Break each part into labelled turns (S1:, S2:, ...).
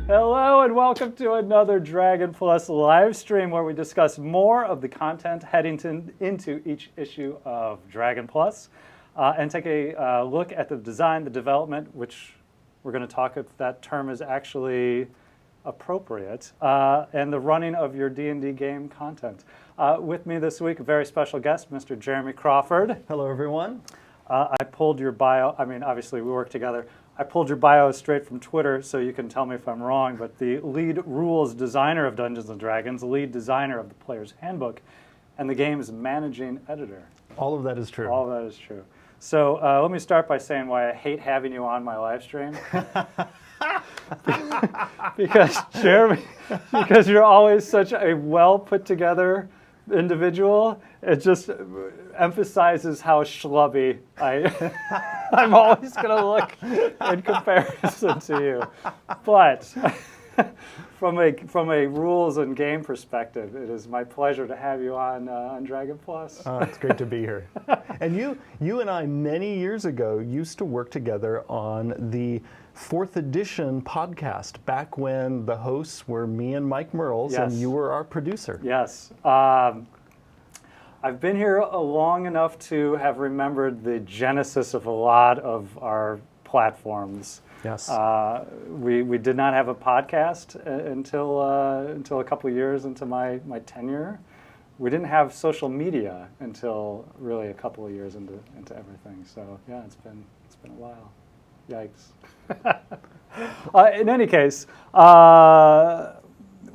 S1: Hello and welcome to another Dragon Plus live stream where we discuss more of the content heading into each issue of Dragon Plus and take a look at the design, the development, which we're going to talk if that term is actually appropriate, and the running of your D&D game content. With me this week, a very special guest, Mr. Jeremy Crawford.
S2: Hello, everyone.
S1: I pulled your bio. I mean, obviously, we work together. I pulled your bio straight from Twitter, so you can tell me if I'm wrong, but the lead rules designer of Dungeons & Dragons, lead designer of the Player's Handbook, and the game's managing editor.
S2: All of that is true.
S1: All of that is true. So let me start by saying why I hate having you on my live stream. Because, Jeremy, because you're always such a well-put-together individual. It just emphasizes how schlubby I'm always going to look in comparison to you. But from a rules and game perspective, it is my pleasure to have you on Dragon Plus.
S2: It's great to be here. And you and I, many years ago, used to work together on the 4th edition podcast, back when the hosts were me and Mike Merles,
S1: yes.
S2: And you were our producer.
S1: Yes. I've been here long enough to have remembered the genesis of a lot of our platforms.
S2: Yes.
S1: We did not have a podcast until a couple of years into my tenure. We didn't have social media until really a couple of years into everything. So yeah, it's been a while. Yikes. In any case,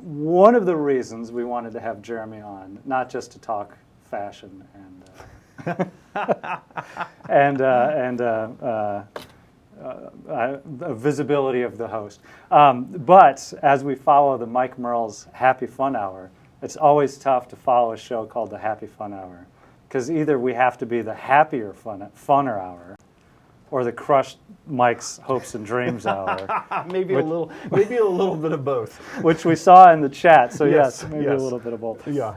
S1: one of the reasons we wanted to have Jeremy on, not just to talk fashion and visibility of the host, but as we follow the Mike Merle's Happy Fun Hour, it's always tough to follow a show called the Happy Fun Hour, because either we have to be the happier funner hour, or the crushed Mike's hopes and dreams hour.
S2: maybe a little bit of both.
S1: Which we saw in the chat. So yes, maybe
S2: yes.
S1: a little bit of both.
S2: Yeah.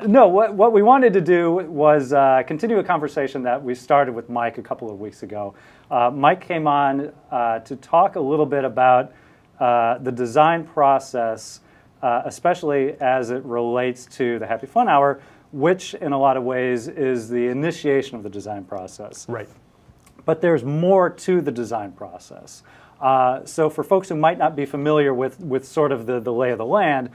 S1: No, what we wanted to do was continue a conversation that we started with Mike a couple of weeks ago. Mike came on to talk a little bit about the design process, especially as it relates to the Happy Fun Hour, which in a lot of ways is the initiation of the design process.
S2: Right.
S1: But there's more to the design process. So for folks who might not be familiar with sort of the lay of the land,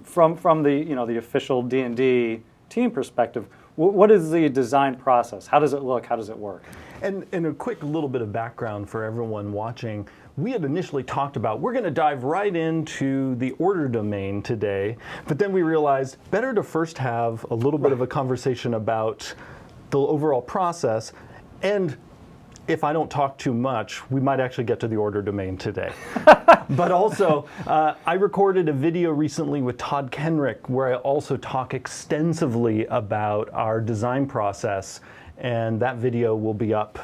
S1: from the official D&D team perspective, what is the design process? How does it look? How does it work?
S2: And a quick little bit of background for everyone watching. We had initially talked about we're going to dive right into the order domain today, but then we realized better to first have a little bit of a conversation about the overall process. And if I don't talk too much, we might actually get to the order domain today. But also, I recorded a video recently with Todd Kenrick where I also talk extensively about our design process. And that video will be up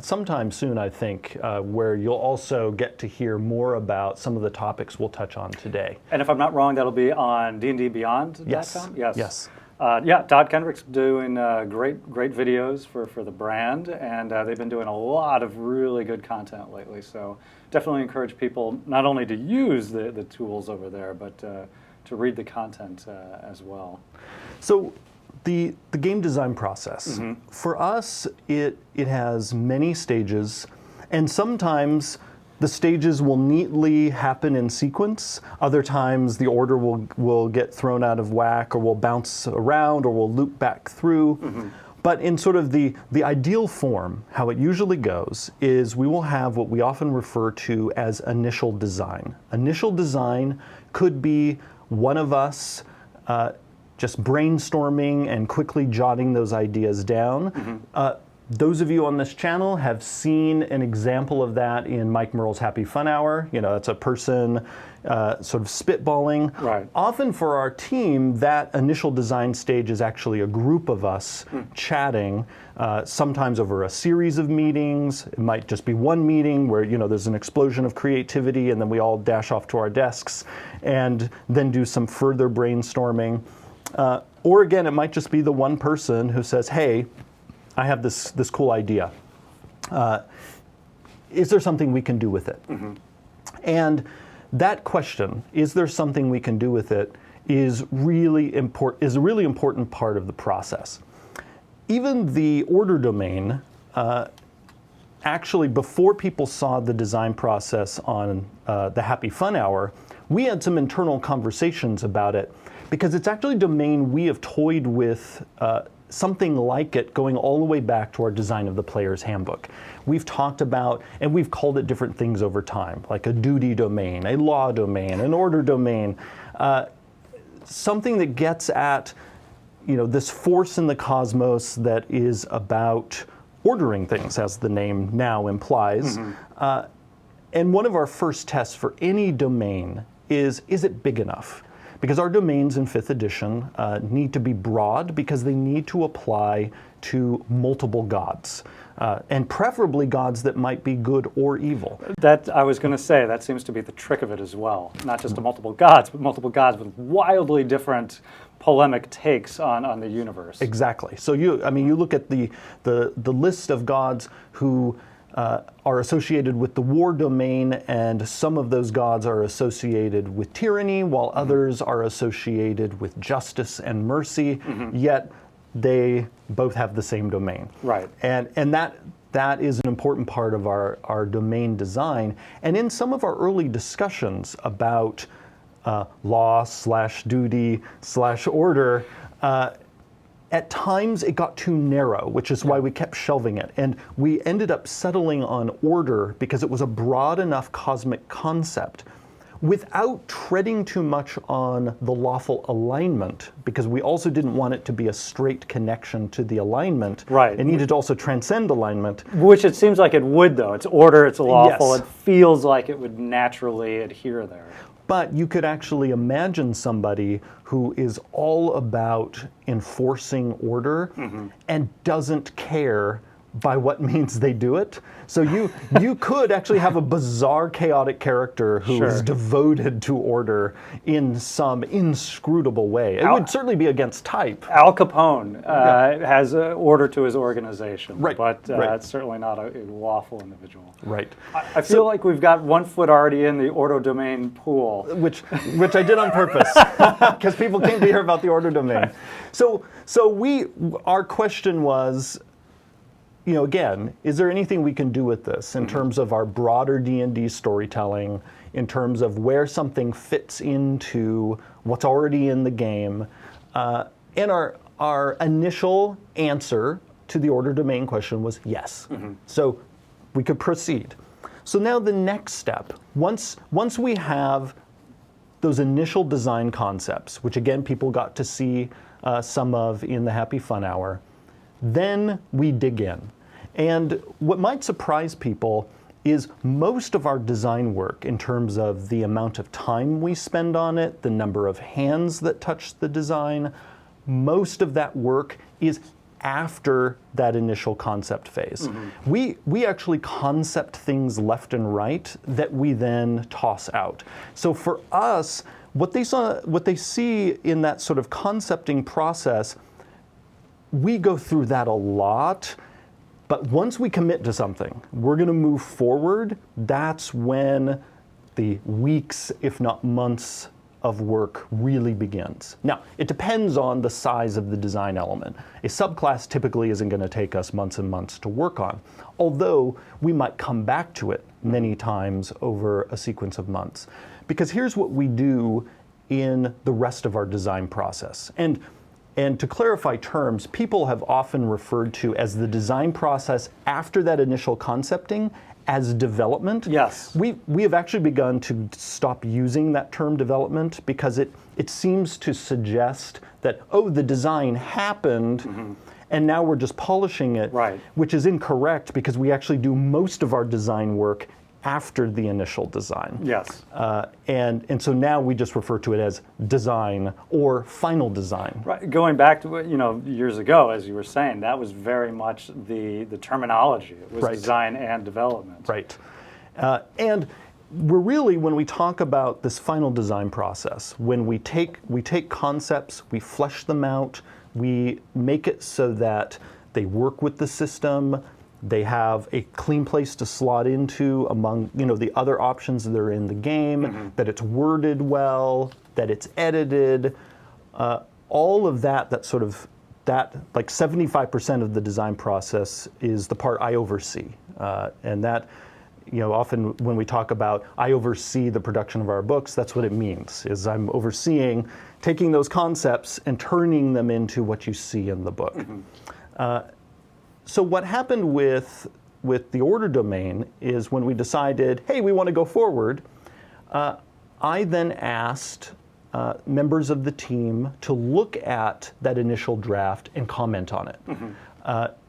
S2: sometime soon, I think, where you'll also get to hear more about some of the topics we'll touch on today.
S1: And if I'm not wrong, that'll be on dndbeyond.com?
S2: Yes.
S1: Yes. Yeah, Todd Kendrick's doing great videos for the brand, and they've been doing a lot of really good content lately. So definitely encourage people not only to use the tools over there, but to read the content as well.
S2: So the game design process, for us, it has many stages, and sometimes the stages will neatly happen in sequence. Other times the order will get thrown out of whack, or will bounce around, or will loop back through. But in sort of the ideal form, how it usually goes is we will have what we often refer to as initial design. Initial design could be one of us just brainstorming and quickly jotting those ideas down. Those of you on this channel have seen an example of that in Mike Merle's Happy Fun Hour. You know, that's a person sort of spitballing.
S1: Right.
S2: Often for our team, that initial design stage is actually a group of us chatting, sometimes over a series of meetings. It might just be one meeting where, you know, there's an explosion of creativity and then we all dash off to our desks and then do some further brainstorming. Or again, it might just be the one person who says, hey, I have this cool idea. Is there something we can do with it? And that question, is there something we can do with it, is a really important part of the process. Even the order domain, actually, before people saw the design process on the Happy Fun Hour, we had some internal conversations about it, because it's actually a domain we have toyed with something like it going all the way back to our Design of the Player's Handbook. We've talked about, and we've called it different things over time, like a duty domain, a law domain, an order domain, something that gets at, this force in the cosmos that is about ordering things, as the name now implies. And one of our first tests for any domain is it big enough? Because our domains in 5th edition need to be broad, because they need to apply to multiple gods, and preferably gods that might be good or evil.
S1: That, I was going to say, that seems to be the trick of it as well. Not just to multiple gods, but multiple gods with wildly different polemic takes on the universe.
S2: Exactly. So you look at the list of gods who are associated with the war domain, and some of those gods are associated with tyranny, while others are associated with justice and mercy, yet they both have the same domain.
S1: Right.
S2: And that is an important part of our domain design. And in some of our early discussions about law/duty/order, at times it got too narrow, which is why we kept shelving it. And we ended up settling on order because it was a broad enough cosmic concept without treading too much on the lawful alignment, because we also didn't want it to be a straight connection to the alignment.
S1: Right.
S2: It needed to also transcend alignment.
S1: Which it seems like it would, though. It's order, it's lawful.
S2: Yes.
S1: It feels like it would naturally adhere there.
S2: But you could actually imagine somebody who is all about enforcing order and doesn't care by what means they do it. So you could actually have a bizarre, chaotic character who is devoted to order in some inscrutable way. It would certainly be against type.
S1: Al Capone has order to his organization,
S2: Right,
S1: but
S2: right.
S1: it's certainly not a lawful individual.
S2: Right.
S1: I feel like we've got one foot already in the order domain pool.
S2: Which I did on purpose, because people came to hear about the order domain. So our question was, again, is there anything we can do with this in terms of our broader D&D storytelling, in terms of where something fits into what's already in the game? And our initial answer to the order domain question was yes. So we could proceed. So now the next step, once we have those initial design concepts, which again people got to see some of in the Happy Fun Hour, then we dig in. And what might surprise people is most of our design work, in terms of the amount of time we spend on it, the number of hands that touch the design, most of that work is after that initial concept phase. We actually concept things left and right that we then toss out. So for us, what they see in that sort of concepting process, we go through that a lot. But once we commit to something, we're going to move forward. That's when the weeks, if not months, of work really begins. Now, it depends on the size of the design element. A subclass typically isn't going to take us months and months to work on, although we might come back to it many times over a sequence of months. Because here's what we do in the rest of our design process. And to clarify terms, people have often referred to as the design process after that initial concepting as development.
S1: Yes.
S2: We have actually begun to stop using that term development, because it seems to suggest that, the design happened and now we're just polishing it,
S1: Right.
S2: which is incorrect, because we actually do most of our design work after the initial design.
S1: Yes.
S2: And so now we just refer to it as design or final design.
S1: Right. Going back to years ago, as you were saying, that was very much the terminology. It was
S2: Right.
S1: design and development.
S2: Right. And we're really, when we talk about this final design process, when we take concepts, we flesh them out, we make it so that they work with the system, They have a clean place to slot into among the other options that are in the game, that it's worded well, that it's edited, all of that like 75% of the design process is the part I oversee. And that, often when we talk about I oversee the production of our books, that's what it means, is I'm overseeing taking those concepts and turning them into what you see in the book. So what happened with the order domain is when we decided, hey, we want to go forward, I then asked members of the team to look at that initial draft and comment on it.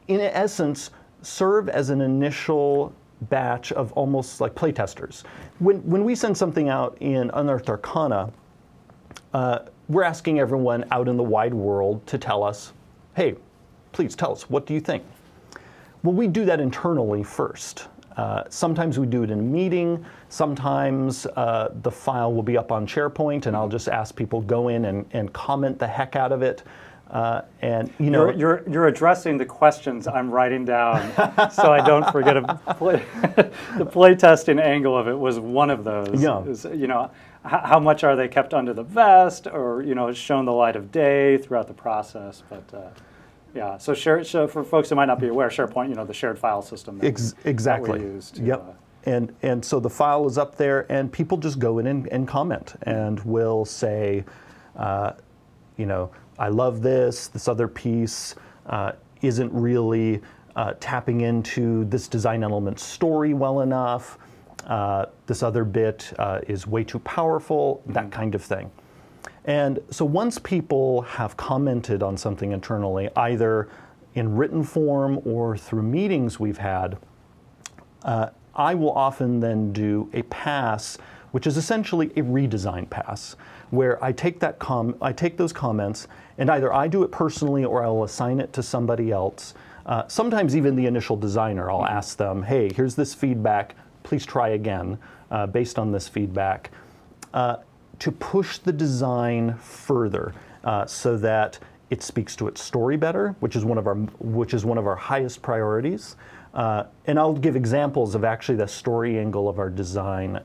S2: In essence, serve as an initial batch of almost like playtesters. When we send something out in Unearthed Arcana, we're asking everyone out in the wide world to tell us, hey, please tell us, what do you think? Well, we do that internally first. Sometimes we do it in a meeting. Sometimes the file will be up on SharePoint, and I'll just ask people go in and comment the heck out of it. And
S1: you're addressing the questions I'm writing down, so I don't forget. The playtesting angle of it was one of those.
S2: Yeah.
S1: Is, how much are they kept under the vest, or shown the light of day throughout the process? But yeah, so for folks who might not be aware, SharePoint, the shared file system
S2: exactly.
S1: that we use.
S2: And so the file is up there, and people just go in and comment, and will say, I love this other piece isn't really tapping into this design element story well enough, this other bit is way too powerful, that kind of thing. And so once people have commented on something internally, either in written form or through meetings we've had, I will often then do a pass, which is essentially a redesign pass, where I take those comments, and either I do it personally or I'll assign it to somebody else. Sometimes even the initial designer, I'll ask them, hey, here's this feedback, please try again based on this feedback, to push the design further so that it speaks to its story better, which is one of our highest priorities. And I'll give examples of actually the story angle of our design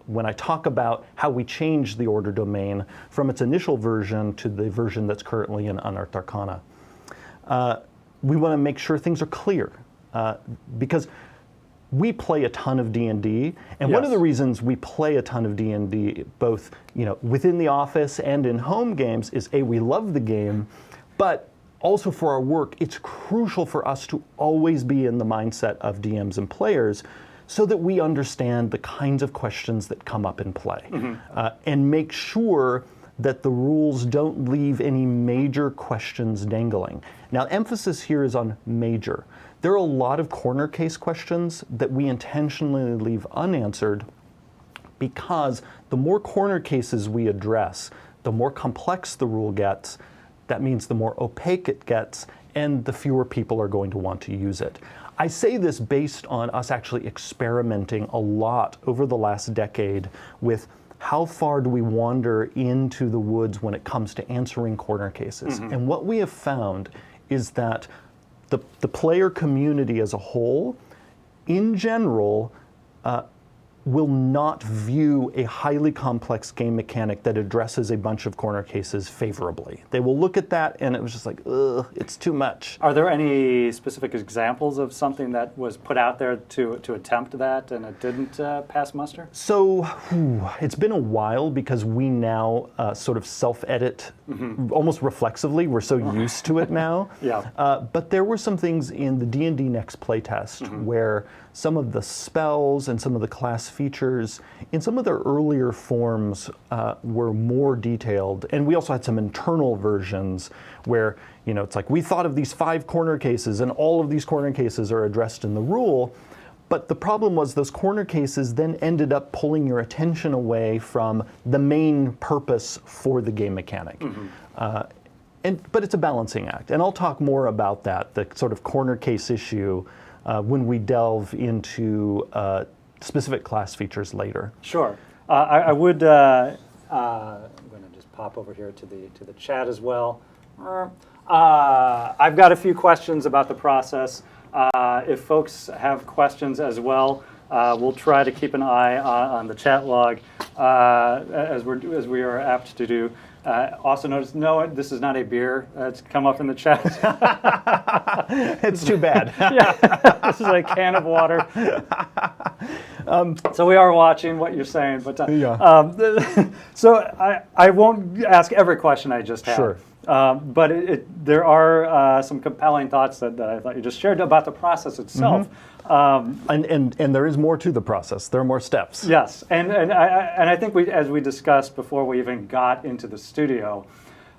S2: when I talk about how we changed the order domain from its initial version to the version that's currently in Unearthed Arcana. We want to make sure things are clear because we play a ton of D&D, and one of the reasons we play a ton of D&D, both within the office and in home games, is we love the game, but also for our work, it's crucial for us to always be in the mindset of DMs and players so that we understand the kinds of questions that come up in play and make sure that the rules don't leave any major questions dangling. Now, emphasis here is on major. There are a lot of corner case questions that we intentionally leave unanswered because the more corner cases we address, the more complex the rule gets. That means the more opaque it gets, and the fewer people are going to want to use it. I say this based on us actually experimenting a lot over the last decade with how far do we wander into the woods when it comes to answering corner cases. And what we have found is that the player community as a whole, in general, will not view a highly complex game mechanic that addresses a bunch of corner cases favorably. They will look at that and it was just like, ugh, it's too much.
S1: Are there any specific examples of something that was put out there to attempt that and it didn't pass muster?
S2: So it's been a while because we now sort of self-edit almost reflexively. We're so used to it now. But there were some things in the D&D Next playtest where some of the spells and some of the class features in some of their earlier forms were more detailed. And we also had some internal versions where, it's like we thought of these 5 corner cases and all of these corner cases are addressed in the rule. But the problem was those corner cases then ended up pulling your attention away from the main purpose for the game mechanic. But it's a balancing act. And I'll talk more about that, the sort of corner case issue, when we delve into specific class features later.
S1: Sure. I would, I'm going to just pop over here to the chat as well. I've got a few questions about the process. If folks have questions as well, we'll try to keep an eye on the chat log as we are apt to do. Also notice, no, this is not a beer. It's come up in the chat.
S2: It's too bad.
S1: Yeah, this is a can of water. So we are watching what you're saying, but so I won't ask every question I just had.
S2: Sure.
S1: But there are some compelling thoughts that I thought you just shared about the process itself.
S2: And there is more to the process. There are more steps.
S1: Yes, and I think as we discussed before we even got into the studio,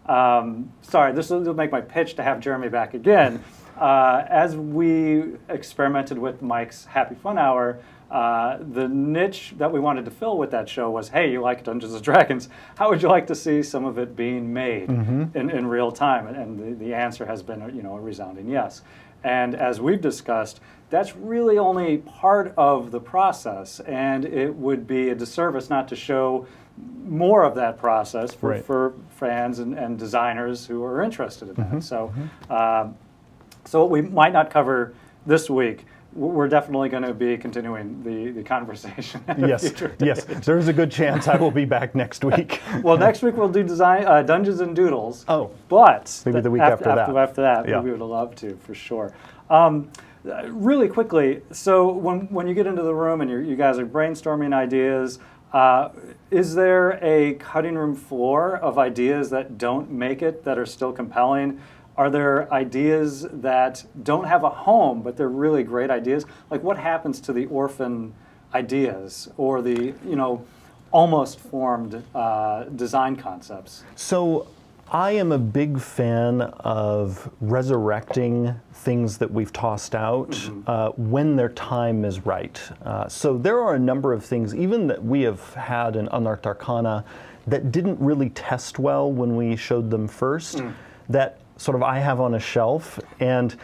S1: sorry, this will make my pitch to have Jeremy back again. As we experimented with Mike's Happy Fun Hour, the niche that we wanted to fill with that show was, hey, you like Dungeons & Dragons, how would you like to see some of it being made in real time? And the answer has been a resounding yes. And as we've discussed, that's really only part of the process, and it would be a disservice not to show more of that process for fans and designers who are interested in that. So, so what we might not cover this week, we're definitely going to be continuing the conversation.
S2: Yes, yes. There's a good chance I will be back next week.
S1: Well, next week we'll do Dungeons and Doodles.
S2: Oh,
S1: but
S2: maybe the week after that.
S1: After that,
S2: yeah.
S1: we would love to for sure. Really quickly, so when you get into the room and you guys are brainstorming ideas, is there a cutting room floor of ideas that don't make it that are still compelling? Are there ideas that don't have a home, but they're really great ideas? Like what happens to the orphan ideas or the, almost formed design concepts?
S2: So I am a big fan of resurrecting things that we've tossed out when their time is right. So there are a number of things, even that we have had in Unearthed Arcana, that didn't really test well when we showed them first, that sort of I have on a shelf. And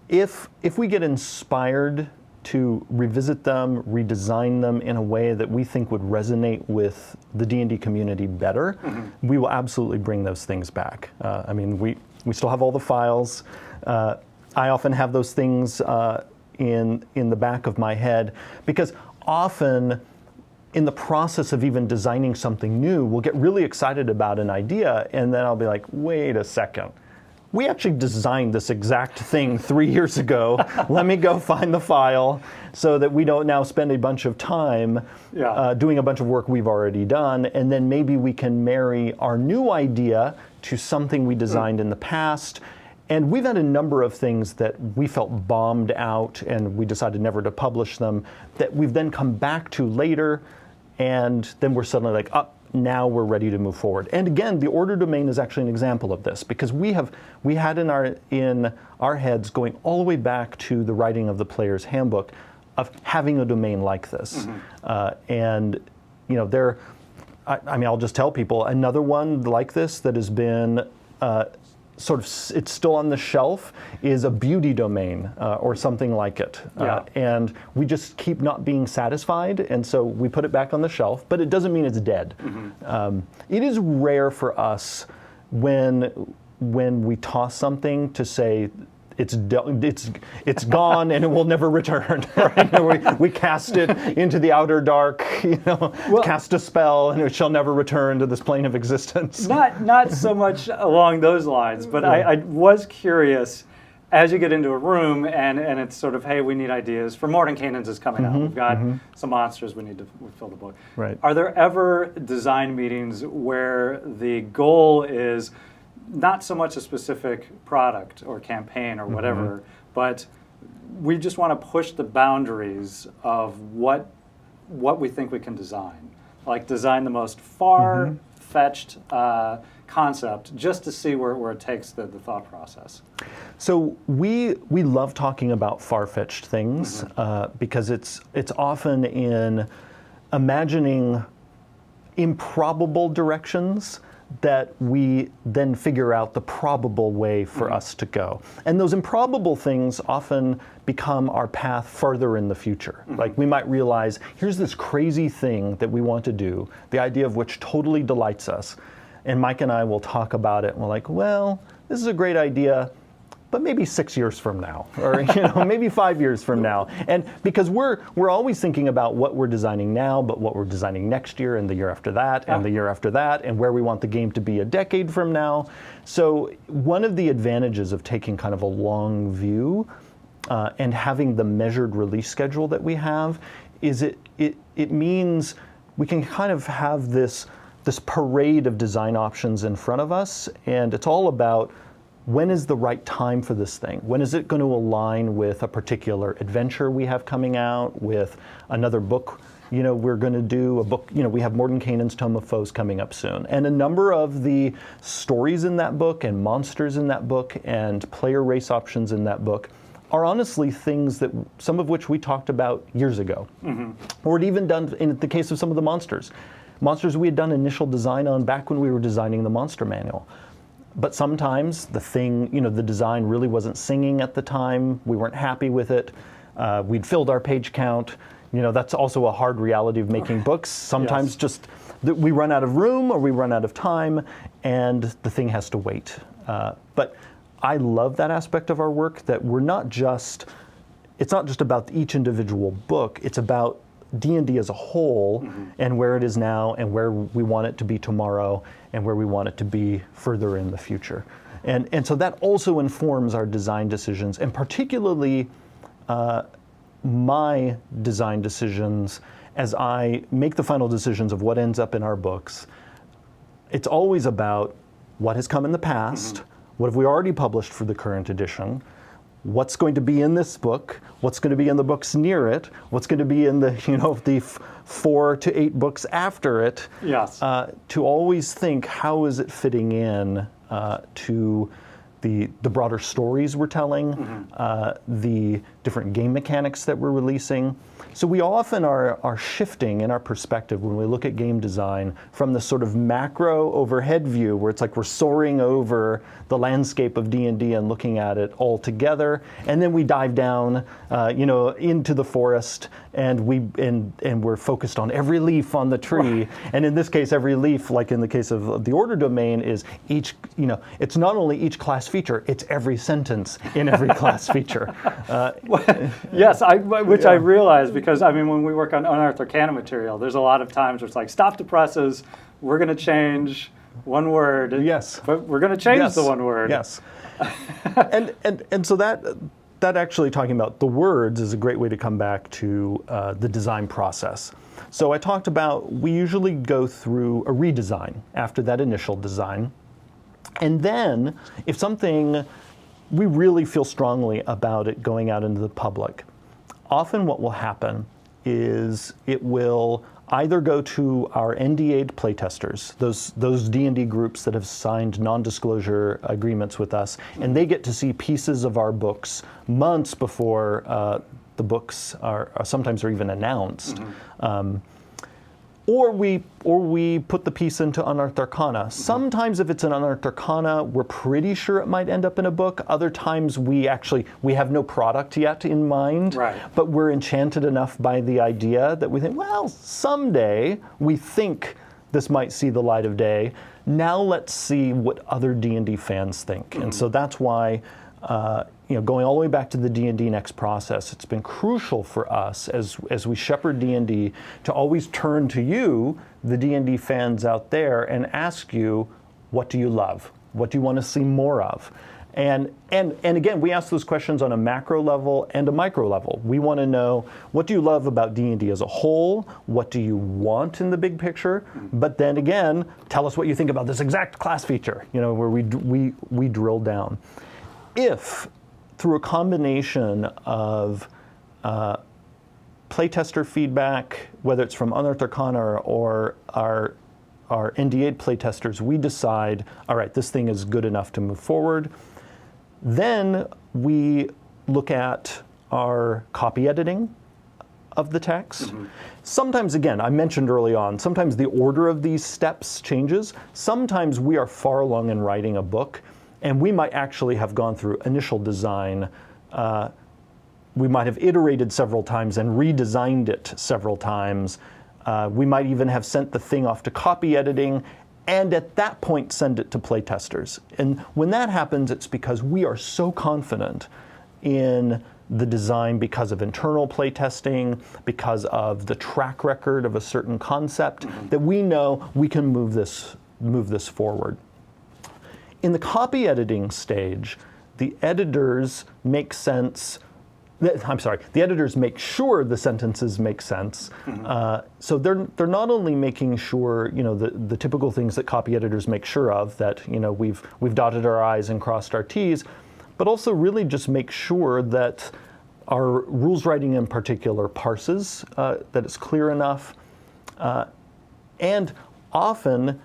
S2: if we get inspired to revisit them, redesign them in a way that we think would resonate with the D&D community better, we will absolutely bring those things back. I mean, we still have all the files. I often have those things in the back of my head, because often in the process of even designing something new, we'll get really excited about an idea, and then I'll be like, wait a second. We actually designed this exact thing 3 years ago. Let me go find the file so that we don't now spend a bunch of time doing a bunch of work we've already done, and then maybe we can marry our new idea to something we designed in the past. And we've had a number of things that we felt bombed out and we decided never to publish them, that we've then come back to later, and then we're suddenly like, now we're ready to move forward. And again, the order domain is actually an example of this, because we had in our heads, going all the way back to the writing of the player's handbook, of having a domain like this. And I'll just tell people, another one like this that has been it's still on the shelf is a beauty domain or something like it. And we just keep not being satisfied, and so we put it back on the shelf, but it doesn't mean it's dead. It is rare for us when we toss something to say it's gone and it will never return. Right? we cast it into the outer dark, cast a spell and it shall never return to this plane of existence.
S1: Not so much along those lines, but I was curious, as you get into a room and it's sort of, hey, we need ideas for Mordenkainen's is coming out. We've got some monsters we need to fill the book.
S2: Right.
S1: Are there ever design meetings where the goal is not so much a specific product or campaign or whatever, but we just want to push the boundaries of what we think we can design? Like design the most far-fetched concept just to see where it takes the thought process.
S2: So we love talking about far-fetched things because it's often in imagining improbable directions that we then figure out the probable way for us to go. And those improbable things often become our path further in the future. Like we might realize, here's this crazy thing that we want to do, the idea of which totally delights us. And Mike and I will talk about it, and we're like, well, this is a great idea. but maybe 6 years from now, or maybe 5 years from now. And because we're always thinking about what we're designing now, but what we're designing next year and the year after that and the year after that, and where we want the game to be a decade from now. So one of the advantages of taking kind of a long view and having the measured release schedule that we have is it means we can kind of have this parade of design options in front of us, and it's all about when is the right time for this thing? When is it going to align with a particular adventure we have coming out, with another book? We're going to do a book, we have Mordenkainen's Tome of Foes coming up soon. And a number of the stories in that book and monsters in that book and player race options in that book are honestly things that some of which we talked about years ago. Or it even done in the case of some of the monsters. Monsters we had done initial design on back when we were designing the monster manual. But sometimes the thing, the design really wasn't singing at the time. We weren't happy with it. We'd filled our page count. That's also a hard reality of making books. Sometimes just we run out of room or we run out of time, and the thing has to wait. But I love that aspect of our work, that it's not just about each individual book. It's about D&D as a whole, and where it is now and where we want it to be tomorrow and where we want it to be further in the future. And so that also informs our design decisions, and particularly my design decisions as I make the final decisions of what ends up in our books. It's always about what has come in the past, what have we already published for the current edition, what's going to be in this book, what's going to be in the books near it, what's going to be in the the 4 to 8 books after it.
S1: Yes.
S2: To always think, how is it fitting in to the broader stories we're telling, the different game mechanics that we're releasing. So we often are shifting in our perspective when we look at game design from the sort of macro overhead view, where it's like we're soaring over the landscape of D&D and looking at it all together, and then we dive down, into the forest, and we're focused on every leaf on the tree. And in this case, every leaf, like in the case of the order domain, is each. It's not only each class feature; it's every sentence in every class feature.
S1: Yes, I realize, because when we work on unearthed arcana material, there's a lot of times where it's like, stop the presses, we're going to change one word.
S2: Yes.
S1: But we're going to change the one word.
S2: Yes. and so that actually, talking about the words, is a great way to come back to the design process. So I talked about, we usually go through a redesign after that initial design. And then if something, we really feel strongly about it going out into the public, often what will happen is it will either go to our NDA'd playtesters, those D&D groups that have signed non-disclosure agreements with us, and they get to see pieces of our books months before the books are sometimes are even announced. Or we put the piece into Unearthed Arcana. Sometimes if it's an Unearthed Arcana, we're pretty sure it might end up in a book. Other times we have no product yet in mind, but we're enchanted enough by the idea that we think, well, someday we think this might see the light of day. Now let's see what other D&D fans think. And so that's why going all the way back to the D&D Next process, it's been crucial for us as we shepherd D&D to always turn to you, the D&D fans out there, and ask you, what do you love? What do you want to see more of? And again, we ask those questions on a macro level and a micro level. We want to know, what do you love about D&D as a whole? What do you want in the big picture? But then again, tell us what you think about this exact class feature, where we drill down. If through a combination of playtester feedback, whether it's from Unearthed Arcana or our NDA playtesters, we decide, all right, this thing is good enough to move forward, then we look at our copy editing of the text. Sometimes, again, I mentioned early on, sometimes the order of these steps changes. Sometimes we are far along in writing a book, and we might actually have gone through initial design. We might have iterated several times and redesigned it several times. We might even have sent the thing off to copy editing, and at that point send it to playtesters. And when that happens, it's because we are so confident in the design because of internal playtesting, because of the track record of a certain concept, that we know we can move this forward. In the copy editing stage, the editors make the editors make sure the sentences make sense. So they're not only making sure, the typical things that copy editors make sure of, that we've dotted our I's and crossed our T's, but also really just make sure that our rules writing in particular parses, that it's clear enough. And often,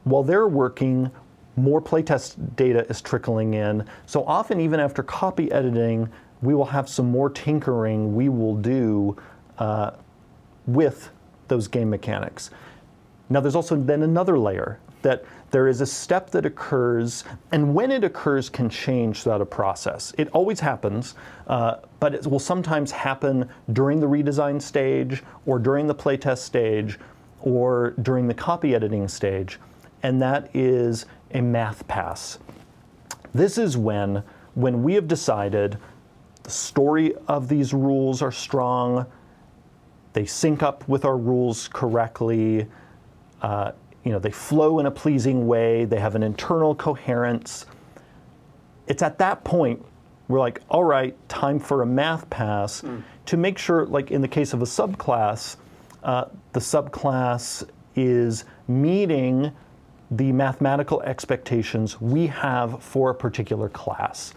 S2: while they're working, more playtest data is trickling in. So often, even after copy editing, we will have some more tinkering we will do with those game mechanics. Now, there's also then another layer, that there is a step that occurs, and when it occurs can change throughout a process. It always happens, but it will sometimes happen during the redesign stage, or during the playtest stage, or during the copy editing stage, and that is a math pass. This is when we have decided the story of these rules are strong, they sync up with our rules correctly, they flow in a pleasing way, they have an internal coherence. It's at that point we're like, all right, time for a math pass to make sure, like in the case of a subclass, the subclass is meeting the mathematical expectations we have for a particular class.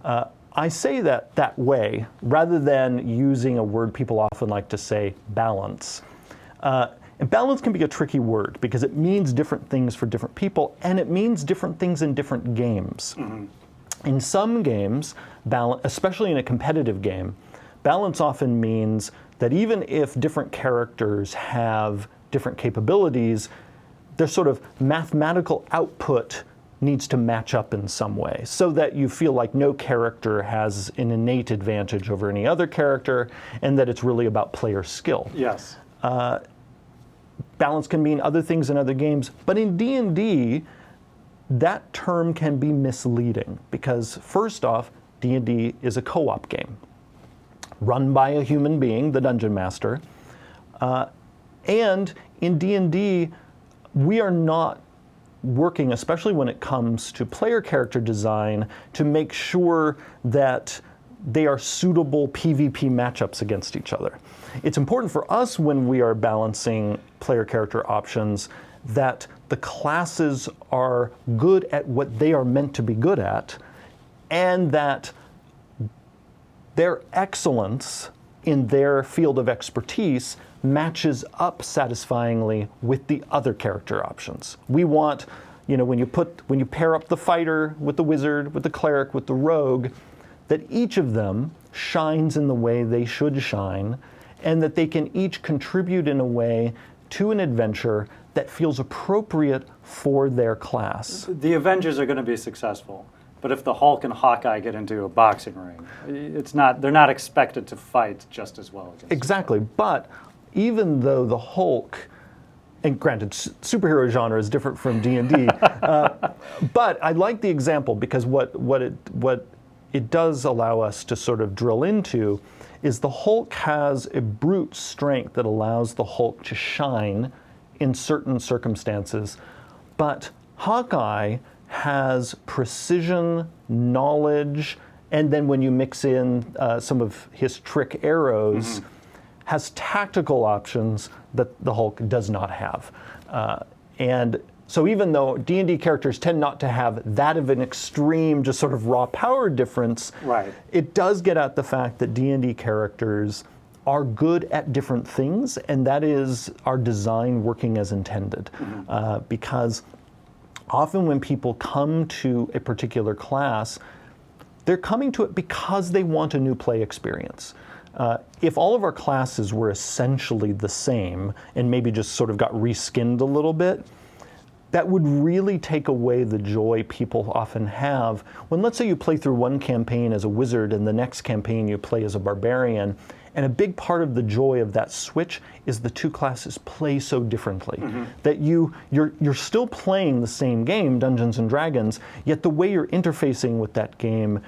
S2: I say that way rather than using a word people often like to say, balance. And balance can be a tricky word because it means different things for different people, and it means different things in different games. In some games, especially in a competitive game, balance often means that even if different characters have different capabilities, their sort of mathematical output needs to match up in some way so that you feel like no character has an innate advantage over any other character, and that it's really about player skill.
S1: Yes.
S2: Balance can mean other things in other games, but in D&D, that term can be misleading because first off, D&D is a co-op game run by a human being, the dungeon master, and in D&D, we are not working, especially when it comes to player character design, to make sure that they are suitable PvP matchups against each other. It's important for us when we are balancing player character options that the classes are good at what they are meant to be good at, and that their excellence in their field of expertise matches up satisfyingly with the other character options. We want, when you pair up the fighter with the wizard, with the cleric, with the rogue, that each of them shines in the way they should shine, and that they can each contribute in a way to an adventure that feels appropriate for their class.
S1: The Avengers are going to be successful, but if the Hulk and Hawkeye get into a boxing ring, they're not expected to fight just as well against
S2: Exactly, but even though the Hulk, and granted, superhero genre is different from D&D, but I like the example because what it does allow us to sort of drill into is the Hulk has a brute strength that allows the Hulk to shine in certain circumstances, but Hawkeye has precision, knowledge, and then when you mix in some of his trick arrows, has tactical options that the Hulk does not have. And so even though D&D characters tend not to have that of an extreme, just sort of raw power difference,
S1: right,
S2: it does get at the fact that D&D characters are good at different things, and that is our design working as intended. Because often when people come to a particular class, they're coming to it because they want a new play experience. If all of our classes were essentially the same and maybe just sort of got reskinned a little bit, that would really take away the joy people often have when, let's say, you play through one campaign as a wizard and the next campaign you play as a barbarian, And a big part of the joy of that switch is the two classes play so differently. That you're still playing the same game, Dungeons and Dragons, yet the way you're interfacing with that game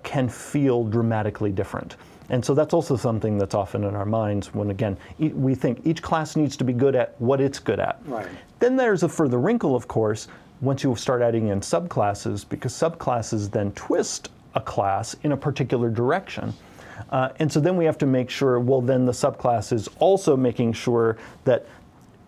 S2: can feel dramatically different. And so that's also something that's often in our minds when, again, we think each class needs to be good at what it's good at.
S1: Right.
S2: Then there's a further wrinkle, of course, once you start adding in subclasses, because subclasses then twist a class in a particular direction. And so then we have to make sure, well, then the subclass is also making sure that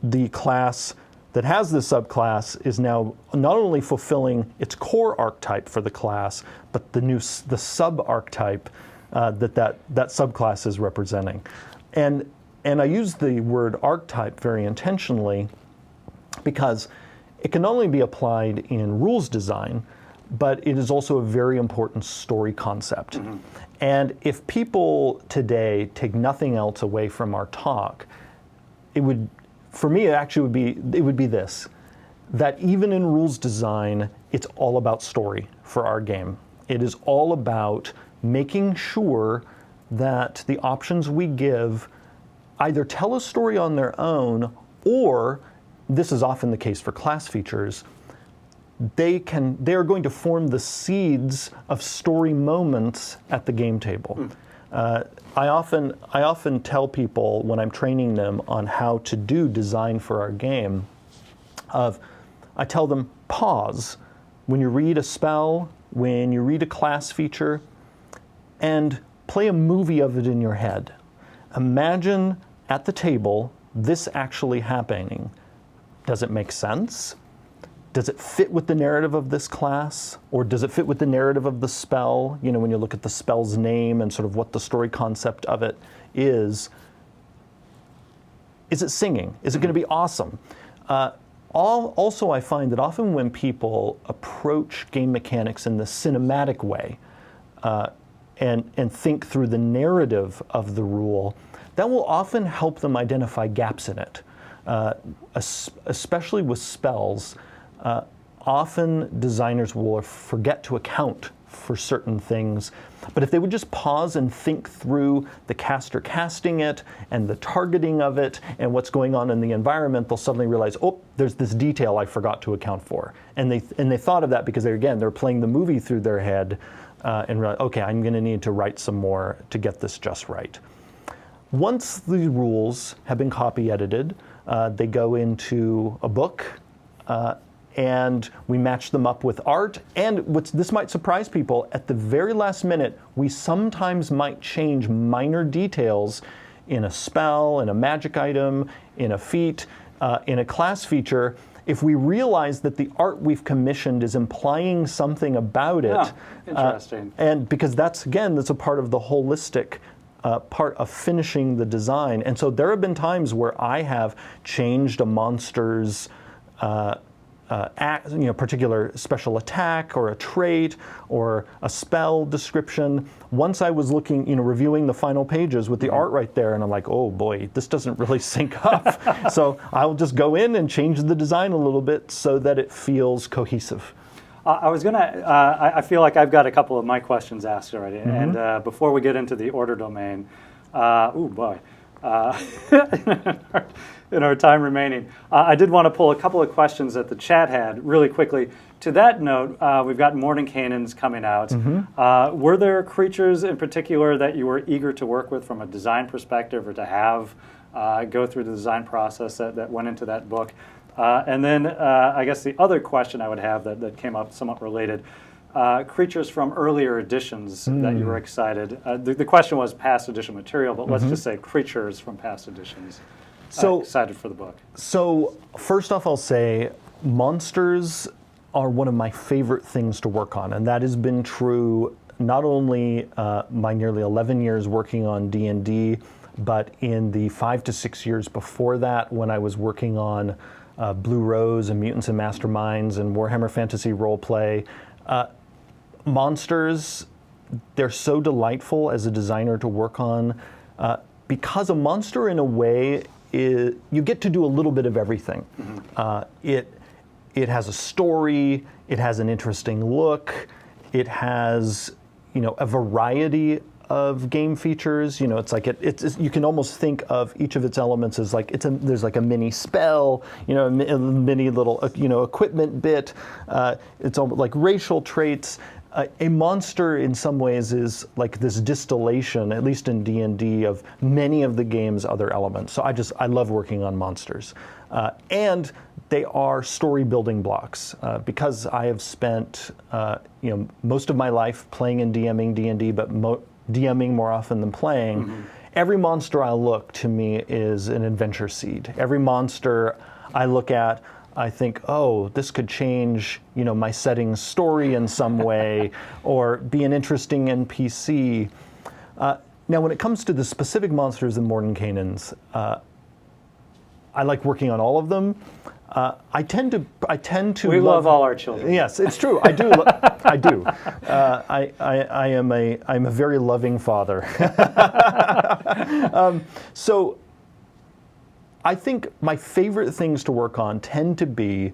S2: the class that has the subclass is now not only fulfilling its core archetype for the class, but the sub-archetype that subclass is representing. And I use the word archetype very intentionally because it can not only be applied in rules design, but it is also a very important story concept. And if people today take nothing else away from our talk, it would, for me, it would be this, that even in rules design, it's all about story for our game. It is all about making sure that the options we give either tell a story on their own, or, this is often the case for class features, they are going to form the seeds of story moments at the game table. I often tell people when I'm training them on how to do design for our game, I tell them, pause when you read a spell, when you read a class feature, and play a movie of it in your head. Imagine at the table this actually happening. Does it make sense? Does it fit with the narrative of this class? Or does it fit with the narrative of the spell? You know, when you look at the spell's name and sort of what the story concept of it is it singing? Is it going to be awesome? Also, I find that often when people approach game mechanics in the cinematic way and think through the narrative of the rule, that will often help them identify gaps in it, especially with spells. Often designers will forget to account for certain things, but if they would just pause and think through the caster casting it and the targeting of it and what's going on in the environment, they'll suddenly realize, oh, there's this detail I forgot to account for. And they thought of that because they're playing the movie through their head and realize, okay, I'm going to need to write some more to get this just right. Once the rules have been copy edited, they go into a book, and we match them up with art. And this might surprise people, at the very last minute, we sometimes might change minor details in a spell, in a magic item, in a feat, in a class feature, if we realize that the art we've commissioned is implying something about it.
S1: Oh, interesting.
S2: And because that's a part of the holistic part of finishing the design. And so there have been times where I have changed a monster's particular special attack or a trait or a spell description. Once I was looking, reviewing the final pages with the art right there, and I'm like, oh boy, this doesn't really sync up. So I'll just go in and change the design a little bit so that it feels cohesive.
S1: I feel like I've got a couple of my questions asked already. And before we get into the order domain, in our time remaining, I did want to pull a couple of questions that the chat had really quickly. To that note, we've got Morning Canaans coming out. Were there creatures in particular that you were eager to work with from a design perspective or to have go through the design process that went into that book? And then I guess the other question I would have that came up somewhat related, creatures from earlier editions that you were excited. The question was past edition material, but let's just say creatures from past editions. Excited for the book. So
S2: first off, I'll say monsters are one of my favorite things to work on, and that has been true not only my nearly 11 years working on D&D, but in the 5 to 6 years before that when I was working on Blue Rose and Mutants and Masterminds and Warhammer Fantasy Roleplay. Monsters, they're so delightful as a designer to work on because a monster in a way, you get to do a little bit of everything. It has a story, it has an interesting look, it has a variety of game features. You know, it's like it's you can almost think of each of its elements as like there's like a mini spell, you know, a mini little equipment bit. It's almost like racial traits. A monster in some ways is like this distillation, at least in D&D, of many of the game's other elements. So I love working on monsters. And they are story building blocks. Because I have spent most of my life playing and DMing D&D, but DMing more often than playing, every monster I look to me is an adventure seed. Every monster I look at, I think, oh, this could change, my setting's story in some way, or be an interesting NPC. Now, when it comes to the specific monsters in Mordenkainen's, I like working on all of them. I tend to.
S1: We love all our children.
S2: Yes, it's true. I do. I do. I'm a very loving father. So. I think my favorite things to work on tend to be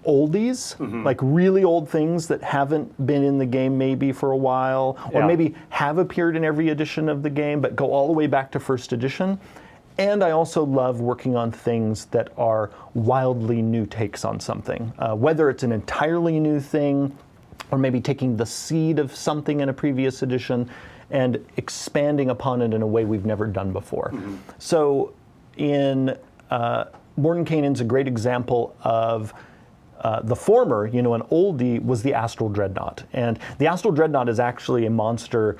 S2: oldies, like really old things that haven't been in the game maybe for a while, or maybe have appeared in every edition of the game, but go all the way back to first edition. And I also love working on things that are wildly new takes on something, whether it's an entirely new thing, or maybe taking the seed of something in a previous edition and expanding upon it in a way we've never done before. So in Mordenkainen's a great example of the former, an oldie, was the Astral Dreadnought. And the Astral Dreadnought is actually a monster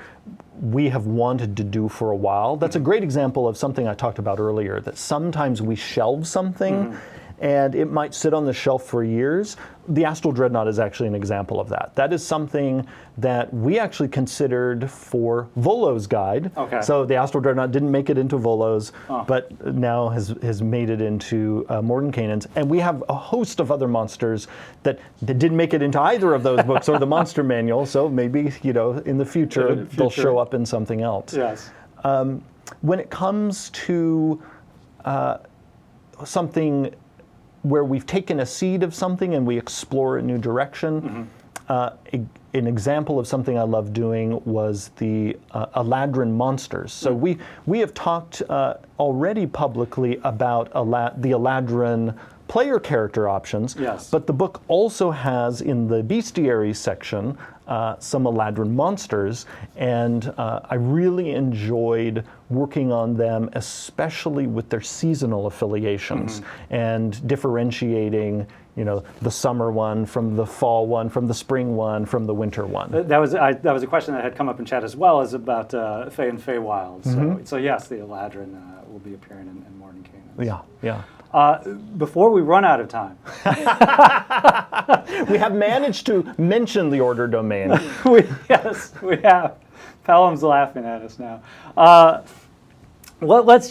S2: we have wanted to do for a while. That's a great example of something I talked about earlier, that sometimes we shelve something and it might sit on the shelf for years. The Astral Dreadnought is actually an example of that. That is something that we actually considered for Volo's guide. Okay. So the Astral Dreadnought didn't make it into Volo's, but now has made it into Mordenkainen's. And we have a host of other monsters that didn't make it into either of those books or the monster manual. So maybe, in the future, they'll show up in something else. Yes. When it comes to something where we've taken a seed of something and we explore a new direction. An example of something I love doing was the Aladdin Monsters. So we have talked already publicly about the Aladdin player character options, but the book also has in the bestiary section some Aladdin monsters, and I really enjoyed working on them, especially with their seasonal affiliations and differentiating, the summer one from the fall one, from the spring one, from the winter one.
S1: That was a question that had come up in chat as well, is about Fae and Feywild. So yes, the Aladdin will be appearing in Mordenkainen.
S2: Yeah.
S1: Before we run out of time,
S2: we have managed to mention the order domain.
S1: Yes, we have. Pelham's laughing at us now. Let's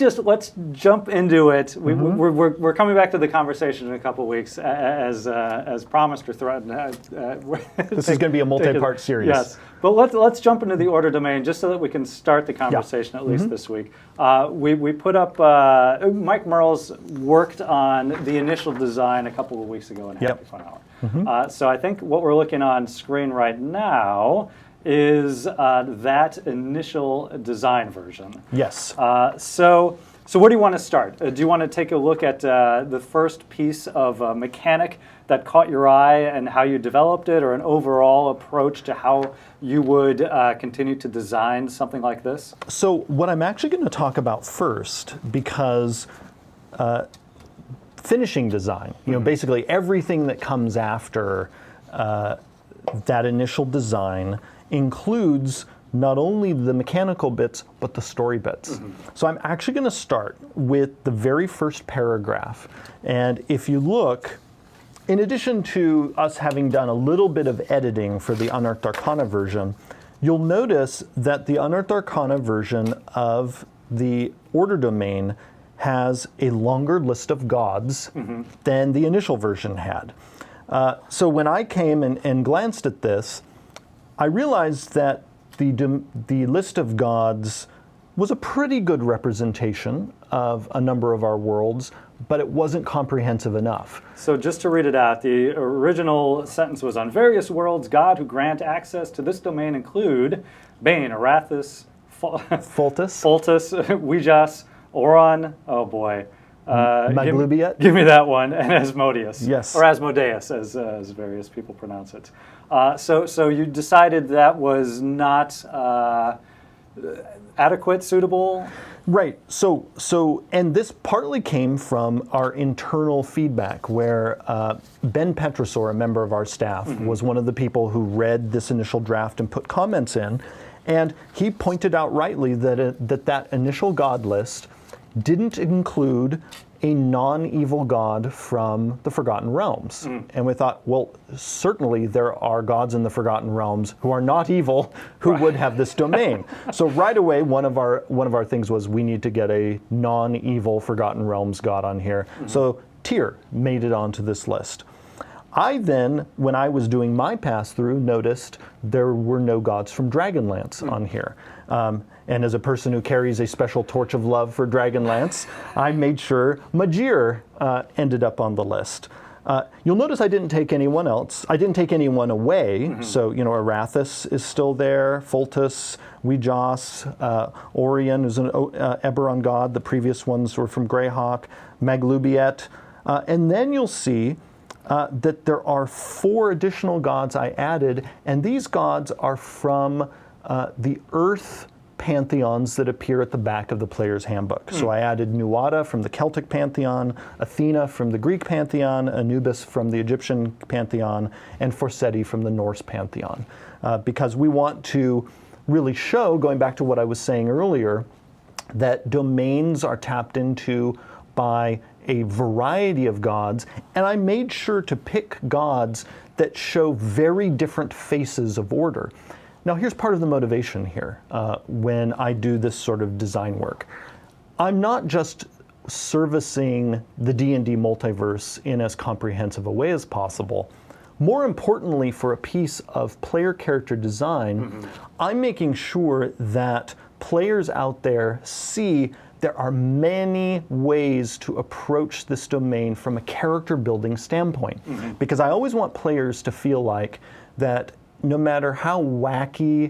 S1: jump into it. We're coming back to the conversation in a couple of weeks, as promised or threatened.
S2: This is going to be a multi-part series.
S1: Yes, but let's jump into the order domain just so that we can start the conversation at least this week. We put up Mike Merles worked on the initial design a couple of weeks ago in Happy Fun Hour. So I think what we're looking on screen right now is that initial design version.
S2: Yes.
S1: So where do you want to start? Do you want to take a look at the first piece of mechanic that caught your eye and how you developed it, or an overall approach to how you would continue to design something like this?
S2: So what I'm actually going to talk about first, because finishing design, basically everything that comes after that initial design includes not only the mechanical bits, but the story bits. So I'm actually going to start with the very first paragraph. And if you look, in addition to us having done a little bit of editing for the Unearthed Arcana version, you'll notice that the Unearthed Arcana version of the order domain has a longer list of gods than the initial version had. So when I came and glanced at this, I realized that the list of gods was a pretty good representation of a number of our worlds, but it wasn't comprehensive enough.
S1: So just to read it out, the original sentence was, on various worlds, God who grant access to this domain include Bane, Arathis,
S2: Fultus,
S1: Foltus, Ouijas, Oron, oh boy.
S2: Maglubiet.
S1: Give me that one, and Asmodeus.
S2: Yes.
S1: Or Asmodeus, as various people pronounce it. So you decided that was not adequate, suitable?
S2: Right. So, and this partly came from our internal feedback, where Ben Petrosor, a member of our staff, was one of the people who read this initial draft and put comments in, and he pointed out rightly that that initial god list didn't include a non-evil god from the Forgotten Realms. And we thought, well, certainly there are gods in the Forgotten Realms who are not evil who would have this domain. So right away, one of our things was we need to get a non-evil Forgotten Realms god on here. So Tyr made it onto this list. I then, when I was doing my pass-through, noticed there were no gods from Dragonlance on here. And as a person who carries a special torch of love for Dragonlance, I made sure Magir ended up on the list. You'll notice I didn't take anyone else. I didn't take anyone away. So, Arathis is still there, Fultus, Ouijas, Orion is an Eberron god. The previous ones were from Greyhawk, Maglubiet. And then you'll see that there are 4 additional gods I added, and these gods are from the Earth pantheons that appear at the back of the player's handbook. So I added Nuada from the Celtic pantheon, Athena from the Greek pantheon, Anubis from the Egyptian pantheon, and Forseti from the Norse pantheon. Because we want to really show, going back to what I was saying earlier, that domains are tapped into by a variety of gods, and I made sure to pick gods that show very different faces of order. Now, here's part of the motivation here when I do this sort of design work. I'm not just servicing the D&D multiverse in as comprehensive a way as possible. More importantly, for a piece of player character design, I'm making sure that players out there see there are many ways to approach this domain from a character building standpoint. Because I always want players to feel like that no matter how wacky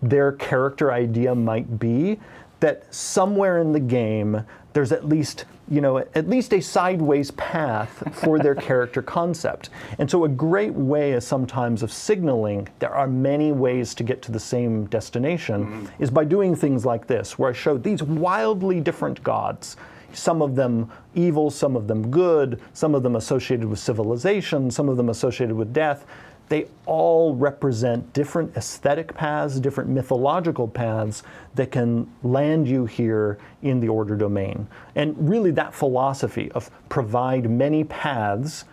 S2: their character idea might be, that somewhere in the game there's at least a sideways path for their character concept. And so a great way is sometimes of signaling there are many ways to get to the same destination is by doing things like this, where I show these wildly different gods. Some of them evil, some of them good, some of them associated with civilization, some of them associated with death. They all represent different aesthetic paths, different mythological paths that can land you here in the order domain. And really that philosophy of provide many paths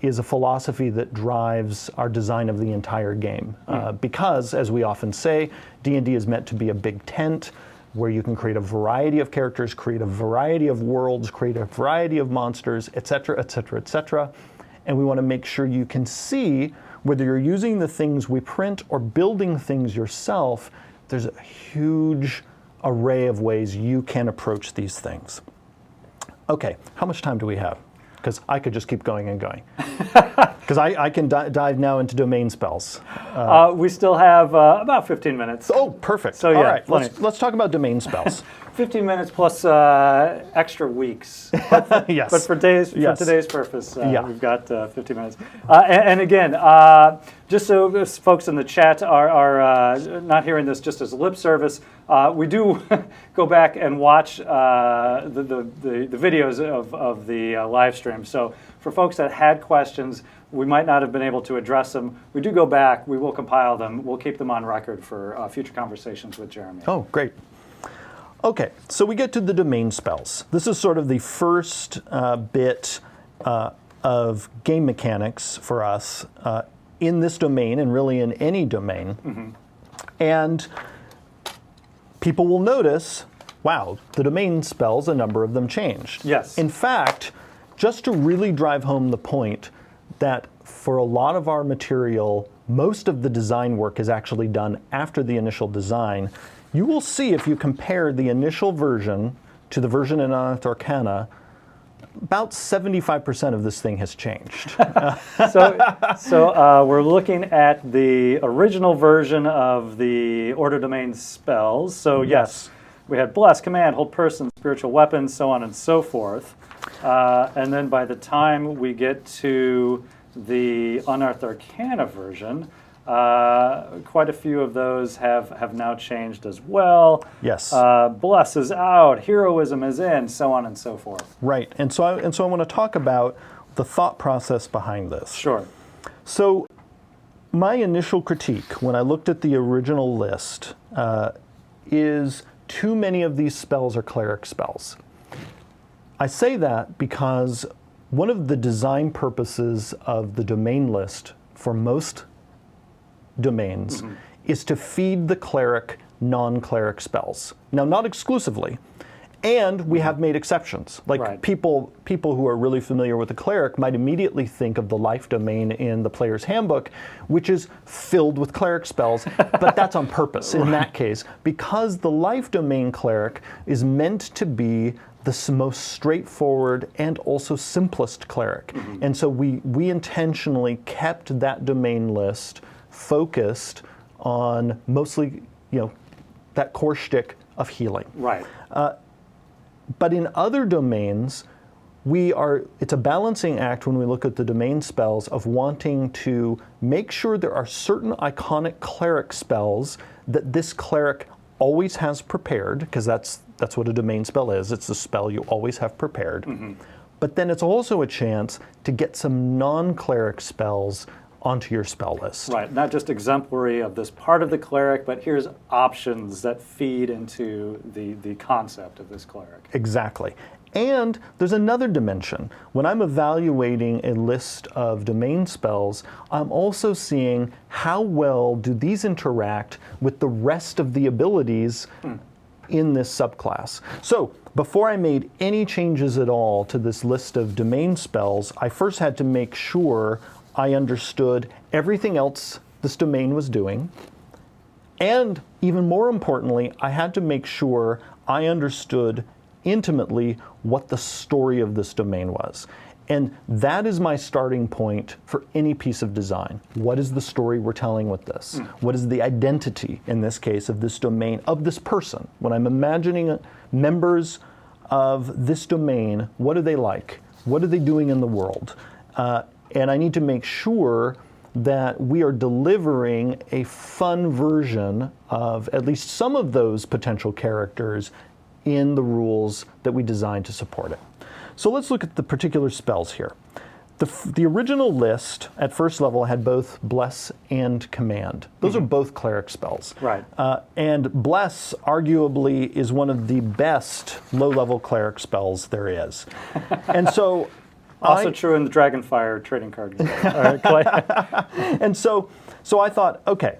S2: is a philosophy that drives our design of the entire game. Because, as we often say, D&D is meant to be a big tent where you can create a variety of characters, create a variety of worlds, create a variety of monsters, etc., etc., etc. And we want to make sure you can see, whether you're using the things we print or building things yourself, there's a huge array of ways you can approach these things. Okay, how much time do we have? Because I could just keep going and going. Because I can dive now into domain spells.
S1: We still have about 15 minutes.
S2: Oh, perfect.
S1: So, yeah,
S2: all right,
S1: plenty.
S2: let's talk about domain spells.
S1: 15 minutes plus extra weeks. But,
S2: Yes.
S1: But for
S2: Yes.
S1: today's purpose,
S2: Yeah.
S1: we've got 15 minutes. And again, just so those folks in the chat are not hearing this just as lip service, we do go back and watch the videos of the live stream. So for folks that had questions, we might not have been able to address them. We do go back. We will compile them. We'll keep them on record for future conversations with Jeremy.
S2: Oh, great. Okay, so we get to the domain spells. This is sort of the first bit of game mechanics for us in this domain, and really in any domain. And people will notice, wow, the domain spells, a number of them changed.
S1: Yes.
S2: In fact, just to really drive home the point that for a lot of our material, most of the design work is actually done after the initial design. You will see if you compare the initial version to the version in Unearthed Arcana, about 75% of this thing has changed.
S1: So we're looking at the original version of the order domain spells. So yes, we had bless, command, hold person, spiritual weapons, so on and so forth. And then by the time we get to the Unearthed Arcana version, quite a few of those have now changed as well.
S2: Yes.
S1: Bless is out, heroism is in, so on and so forth.
S2: Right. And so I want to talk about the thought process behind this.
S1: Sure.
S2: So my initial critique when I looked at the original list is too many of these spells are cleric spells. I say that because one of the design purposes of the domain list for most domains is to feed the cleric non-cleric spells. Now, not exclusively, and we have made exceptions. Like people who are really familiar with the cleric might immediately think of the life domain in the player's handbook, which is filled with cleric spells, but that's on purpose in that case, because the life domain cleric is meant to be the most straightforward and also simplest cleric. And so we intentionally kept that domain list focused on mostly, that core shtick of healing.
S1: Right.
S2: But in other domains, it's a balancing act when we look at the domain spells of wanting to make sure there are certain iconic cleric spells that this cleric always has prepared, because that's what a domain spell is. It's a spell you always have prepared. But then it's also a chance to get some non-cleric spells onto your spell list.
S1: Right, not just exemplary of this part of the cleric, but here's options that feed into the concept of this cleric.
S2: Exactly. And there's another dimension. When I'm evaluating a list of domain spells, I'm also seeing how well do these interact with the rest of the abilities in this subclass. So before I made any changes at all to this list of domain spells, I first had to make sure I understood everything else this domain was doing. And even more importantly, I had to make sure I understood intimately what the story of this domain was. And that is my starting point for any piece of design. What is the story we're telling with this? What is the identity, in this case, of this domain, of this person? When I'm imagining members of this domain, what are they like? What are they doing in the world? And I need to make sure that we are delivering a fun version of at least some of those potential characters in the rules that we designed to support it. So let's look at the particular spells here. The original list at first level had both Bless and Command. Those are both cleric spells.
S1: Right.
S2: And Bless arguably is one of the best low-level cleric spells there is. And so
S1: also true in the Dragonfire trading card game. Clay.
S2: And so I thought, okay,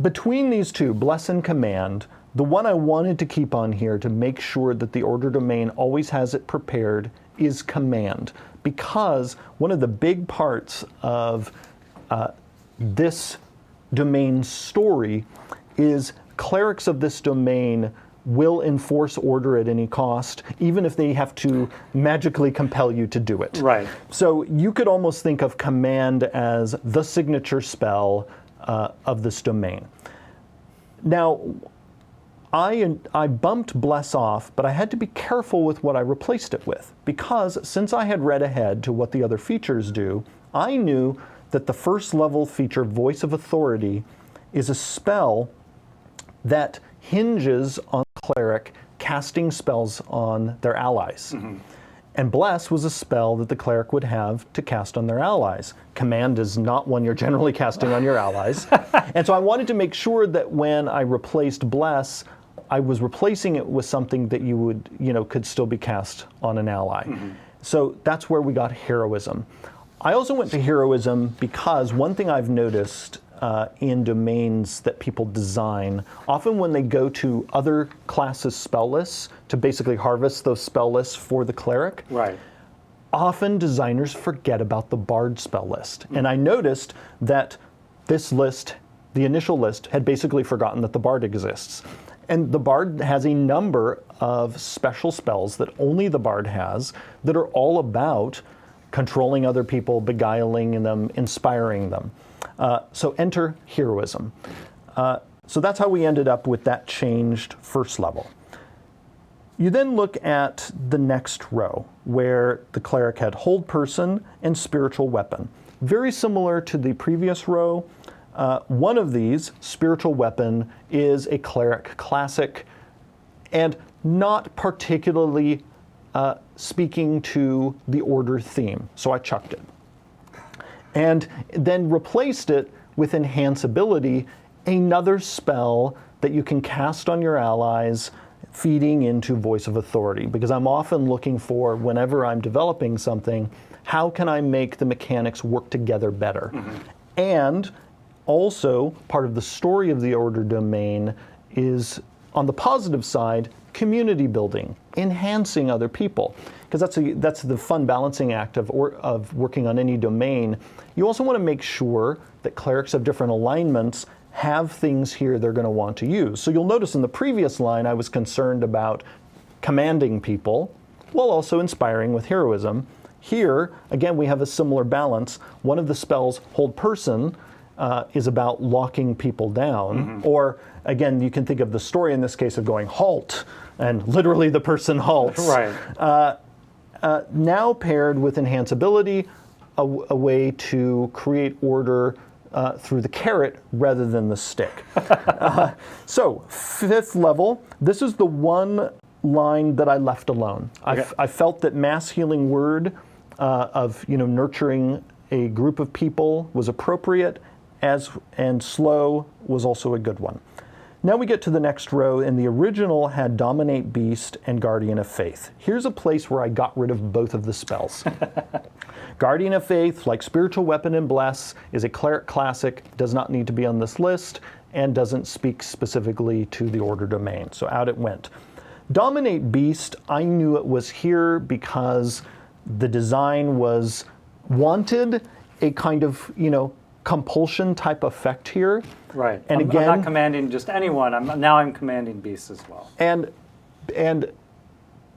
S2: between these two, Bless and Command, the one I wanted to keep on here to make sure that the order domain always has it prepared is Command, because one of the big parts of this domain's story is clerics of this domain will enforce order at any cost, even if they have to magically compel you to do it.
S1: Right.
S2: So you could almost think of Command as the signature spell of this domain. Now, I bumped Bless off, but I had to be careful with what I replaced it with, because since I had read ahead to what the other features do, I knew that the first level feature, Voice of Authority, is a spell that hinges on the cleric casting spells on their allies. And Bless was a spell that the cleric would have to cast on their allies. Command is not one you're generally casting on your allies. And so I wanted to make sure that when I replaced Bless, I was replacing it with something that you would, could still be cast on an ally. So that's where we got Heroism. I also went to Heroism because one thing I've noticed in domains that people design, often when they go to other classes' spell lists to basically harvest those spell lists for the cleric,
S1: right,
S2: often designers forget about the Bard spell list. And I noticed that this list, the initial list, had basically forgotten that the Bard exists. And the bard has a number of special spells that only the bard has that are all about controlling other people, beguiling them, inspiring them. So enter heroism. So that's how we ended up with that changed first level. You then look at the next row, where the cleric had hold person and spiritual weapon. Very similar to the previous row. One of these, spiritual weapon, is a cleric classic and not particularly speaking to the order theme, so I chucked it. And then replaced it with enhance ability, another spell that you can cast on your allies, feeding into voice of authority, because I'm often looking for, whenever I'm developing something, how can I make the mechanics work together better? And also, part of the story of the order domain is, on the positive side, community building, enhancing other people, because that's the fun balancing act of working on any domain. You also want to make sure that clerics of different alignments have things here they're going to want to use. So you'll notice in the previous line I was concerned about commanding people while also inspiring with heroism. Here, again, we have a similar balance. One of the spells, hold person, is about locking people down. Or, again, you can think of the story in this case of going halt, and literally the person halts.
S1: Right.
S2: Now paired with enhance ability, a way to create order through the carrot rather than the stick. So, 5th level, this is the one line that I left alone.
S1: Okay.
S2: I felt that mass healing word of nurturing a group of people was appropriate, and slow was also a good one. Now we get to the next row, and the original had Dominate Beast and Guardian of Faith. Here's a place where I got rid of both of the spells. Guardian of Faith, like Spiritual Weapon and Bless, is a cleric classic, does not need to be on this list, and doesn't speak specifically to the order domain, so out it went. Dominate Beast, I knew it was here because the design wanted a kind of, compulsion type effect here.
S1: Right.
S2: And
S1: I'm not commanding just anyone. Now I'm commanding beasts as well.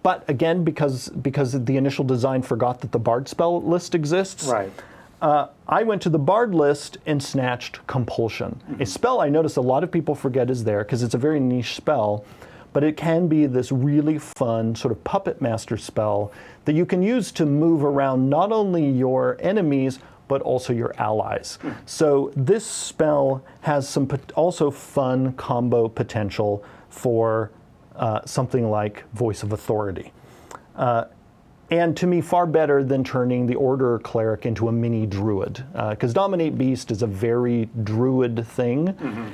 S2: But again, because the initial design forgot that the Bard spell list exists.
S1: Right.
S2: I went to the Bard list and snatched Compulsion, a spell I notice a lot of people forget is there because it's a very niche spell, but it can be this really fun sort of puppet master spell that you can use to move around not only your enemies, but also your allies. So this spell has some also fun combo potential for something like Voice of Authority. And to me, far better than turning the Order Cleric into a mini Druid. Because Dominate Beast is a very Druid thing,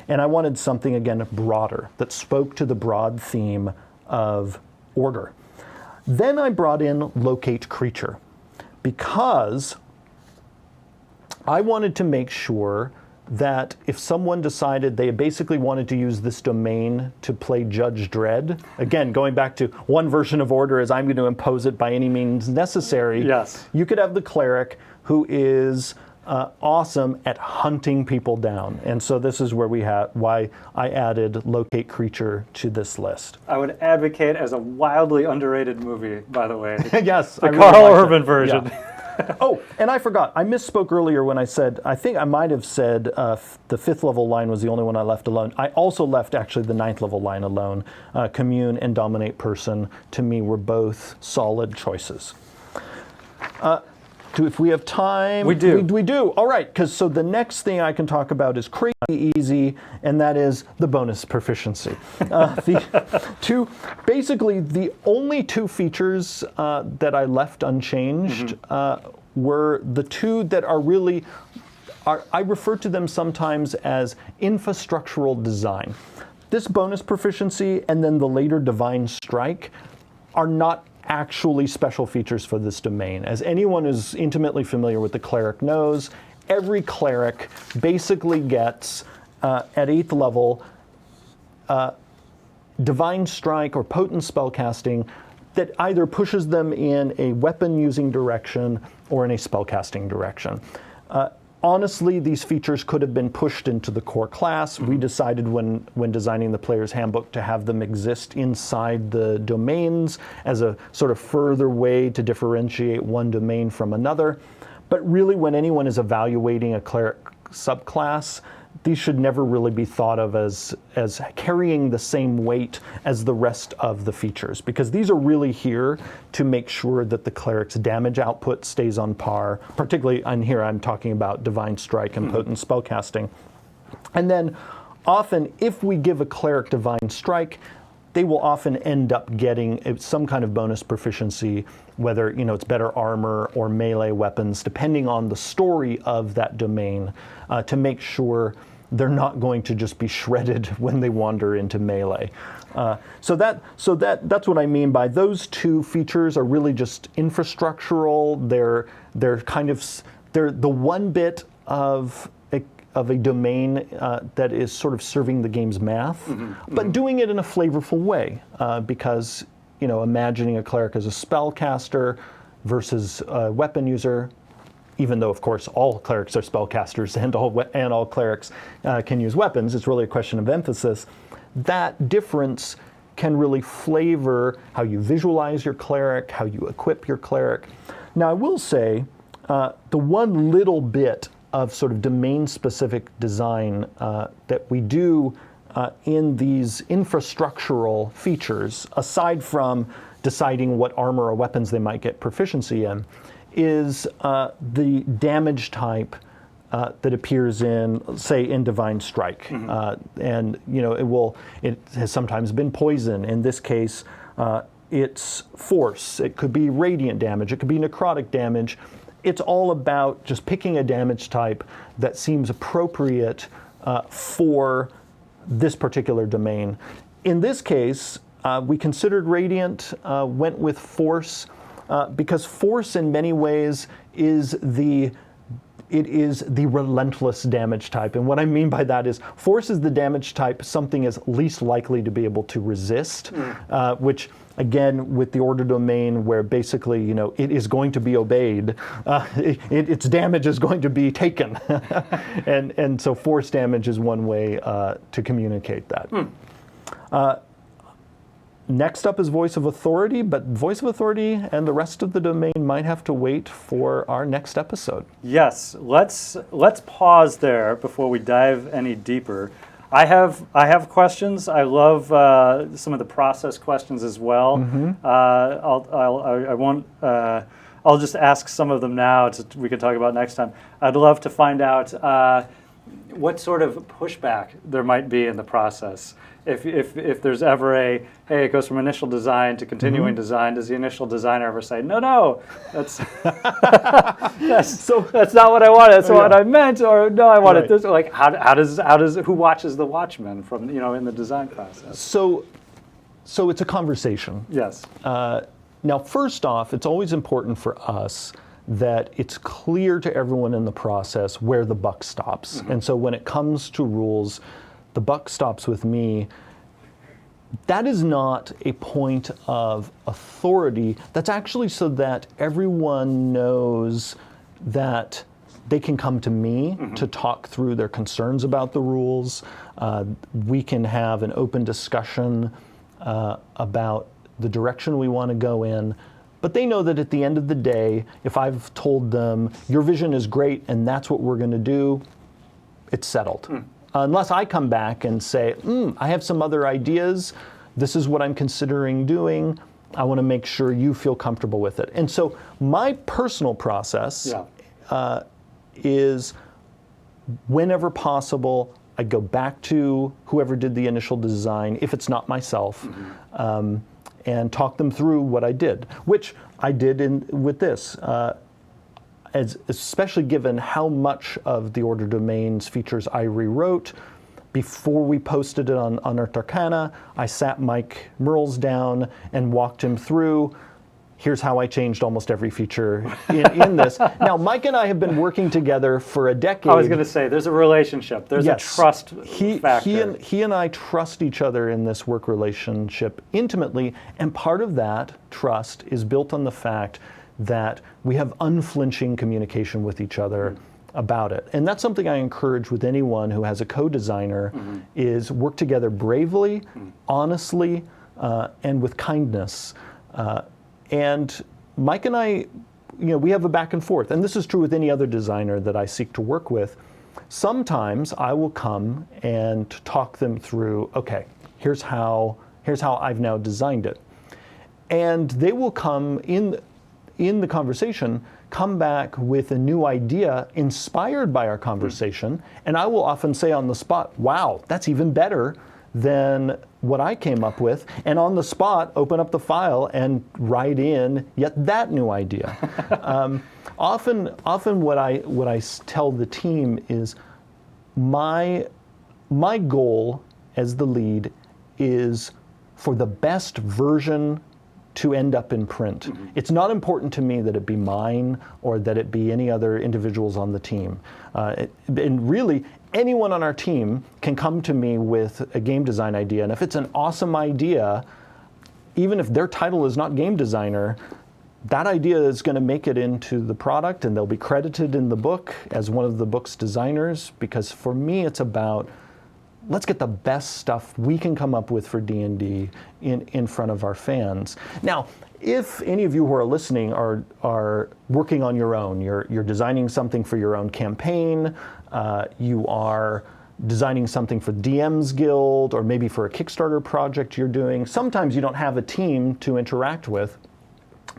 S2: and I wanted something, again, broader, that spoke to the broad theme of Order. Then I brought in Locate Creature, because I wanted to make sure that if someone decided they basically wanted to use this domain to play Judge Dredd, again, going back to one version of Order is I'm going to impose it by any means necessary.
S1: Yes.
S2: You could have the cleric who is awesome at hunting people down. And so this is where why I added Locate Creature to this list.
S1: I would advocate as a wildly underrated movie, by the way.
S2: Yes.
S1: The Carl Urban version.
S2: Yeah. Oh, and I forgot. I misspoke earlier when I said, I think I might have said the 5th level line was the only one I left alone. I also left actually the 9th level line alone. Commune and Dominate Person, to me, were both solid choices. If we have time...
S1: We do.
S2: We do. All right, so the next thing I can talk about is crazy easy, and that is the bonus proficiency. Basically, the only 2 features that I left unchanged were the 2 that are really... I refer to them sometimes as infrastructural design. This bonus proficiency and then the later Divine Strike are not actually special features for this domain. As anyone who's intimately familiar with the cleric knows, every cleric basically gets, at 8th level, Divine Strike or potent spellcasting that either pushes them in a weapon-using direction or in a spellcasting direction. Honestly, these features could have been pushed into the core class. We decided when designing the player's handbook to have them exist inside the domains as a sort of further way to differentiate one domain from another. But really, when anyone is evaluating a cleric subclass, these should never really be thought of as carrying the same weight as the rest of the features, because these are really here to make sure that the cleric's damage output stays on par, particularly, and here I'm talking about Divine Strike and Potent Spellcasting. And then often, if we give a cleric Divine Strike, they will often end up getting some kind of bonus proficiency, whether it's better armor or melee weapons, depending on the story of that domain, to make sure they're not going to just be shredded when they wander into melee. So that's what I mean by those two features are really just infrastructural. They're the one bit of a domain that is sort of serving the game's math, but doing it in a flavorful way, because imagining a cleric as a spellcaster versus a weapon user, even though of course all clerics are spellcasters and all clerics can use weapons, it's really a question of emphasis. That difference can really flavor how you visualize your cleric, how you equip your cleric. Now I will say, the one little bit of sort of domain-specific design that we do in these infrastructural features, aside from deciding what armor or weapons they might get proficiency in, is the damage type that appears in, say, in Divine Strike. And it has sometimes been poison. In this case, it's force. It could be radiant damage. It could be necrotic damage. It's all about just picking a damage type that seems appropriate for this particular domain. In this case, we considered radiant, went with force, because force in many ways is the relentless damage type. And what I mean by that is force is the damage type something is least likely to be able to resist, which again, with the order domain where basically, it is going to be obeyed, its damage is going to be taken. and so force damage is one way to communicate that. Next up is Voice of Authority, but Voice of Authority and the rest of the domain might have to wait for our next episode.
S1: Yes, let's pause there before we dive any deeper. I have questions. I love some of the process questions as well. I'll just ask some of them now. We can talk about next time. I'd love to find out what sort of pushback there might be in the process. If there's ever it goes from initial design to continuing design, does the initial designer ever say, no, that's that's not what I wanted, that's what I meant, or no, I wanted this? Like, how does who watches the watchman from in the design process?
S2: So it's a conversation.
S1: Yes.
S2: Now, first off, it's always important for us that it's clear to everyone in the process where the buck stops. And so when it comes to rules, the buck stops with me. That is not a point of authority. That's actually so that everyone knows that they can come to me to talk through their concerns about the rules. We can have an open discussion about the direction we want to go in. But they know that at the end of the day, if I've told them, your vision is great and that's what we're going to do, it's settled. Unless I come back and say, I have some other ideas, this is what I'm considering doing, I want to make sure you feel comfortable with it. And so my personal process is, whenever possible, I go back to whoever did the initial design, if it's not myself, and talk them through what I did, which I did with this. Especially given how much of the Order Domain's features I rewrote. Before we posted it on Unearthed Arcana, I sat Mike Merles down and walked him through, here's how I changed almost every feature in this. Now, Mike and I have been working together for a decade.
S1: I was going to say, there's a relationship. There's a trust factor.
S2: He and I trust each other in this work relationship intimately, and part of that trust is built on the fact that we have unflinching communication with each other about it. And that's something I encourage with anyone who has a co-designer, is work together bravely, honestly, and with kindness. And Mike and I, we have a back and forth, and this is true with any other designer that I seek to work with. Sometimes I will come and talk them through, okay, here's how I've now designed it. And they will come in the conversation, come back with a new idea inspired by our conversation, and I will often say on the spot, wow, that's even better than what I came up with, and on the spot open up the file and write in yet that new idea. Often what I tell the team is my goal as the lead is for the best version to end up in print. It's not important to me that it be mine or that it be any other individuals on the team. And really, anyone on our team can come to me with a game design idea, and if it's an awesome idea, even if their title is not game designer, that idea is going to make it into the product, and they'll be credited in the book as one of the book's designers, because for me it's about, let's get the best stuff we can come up with for D&D in front of our fans. Now, if any of you who are listening are working on your own, you're designing something for your own campaign, you are designing something for DM's Guild, or maybe for a Kickstarter project you're doing, sometimes you don't have a team to interact with,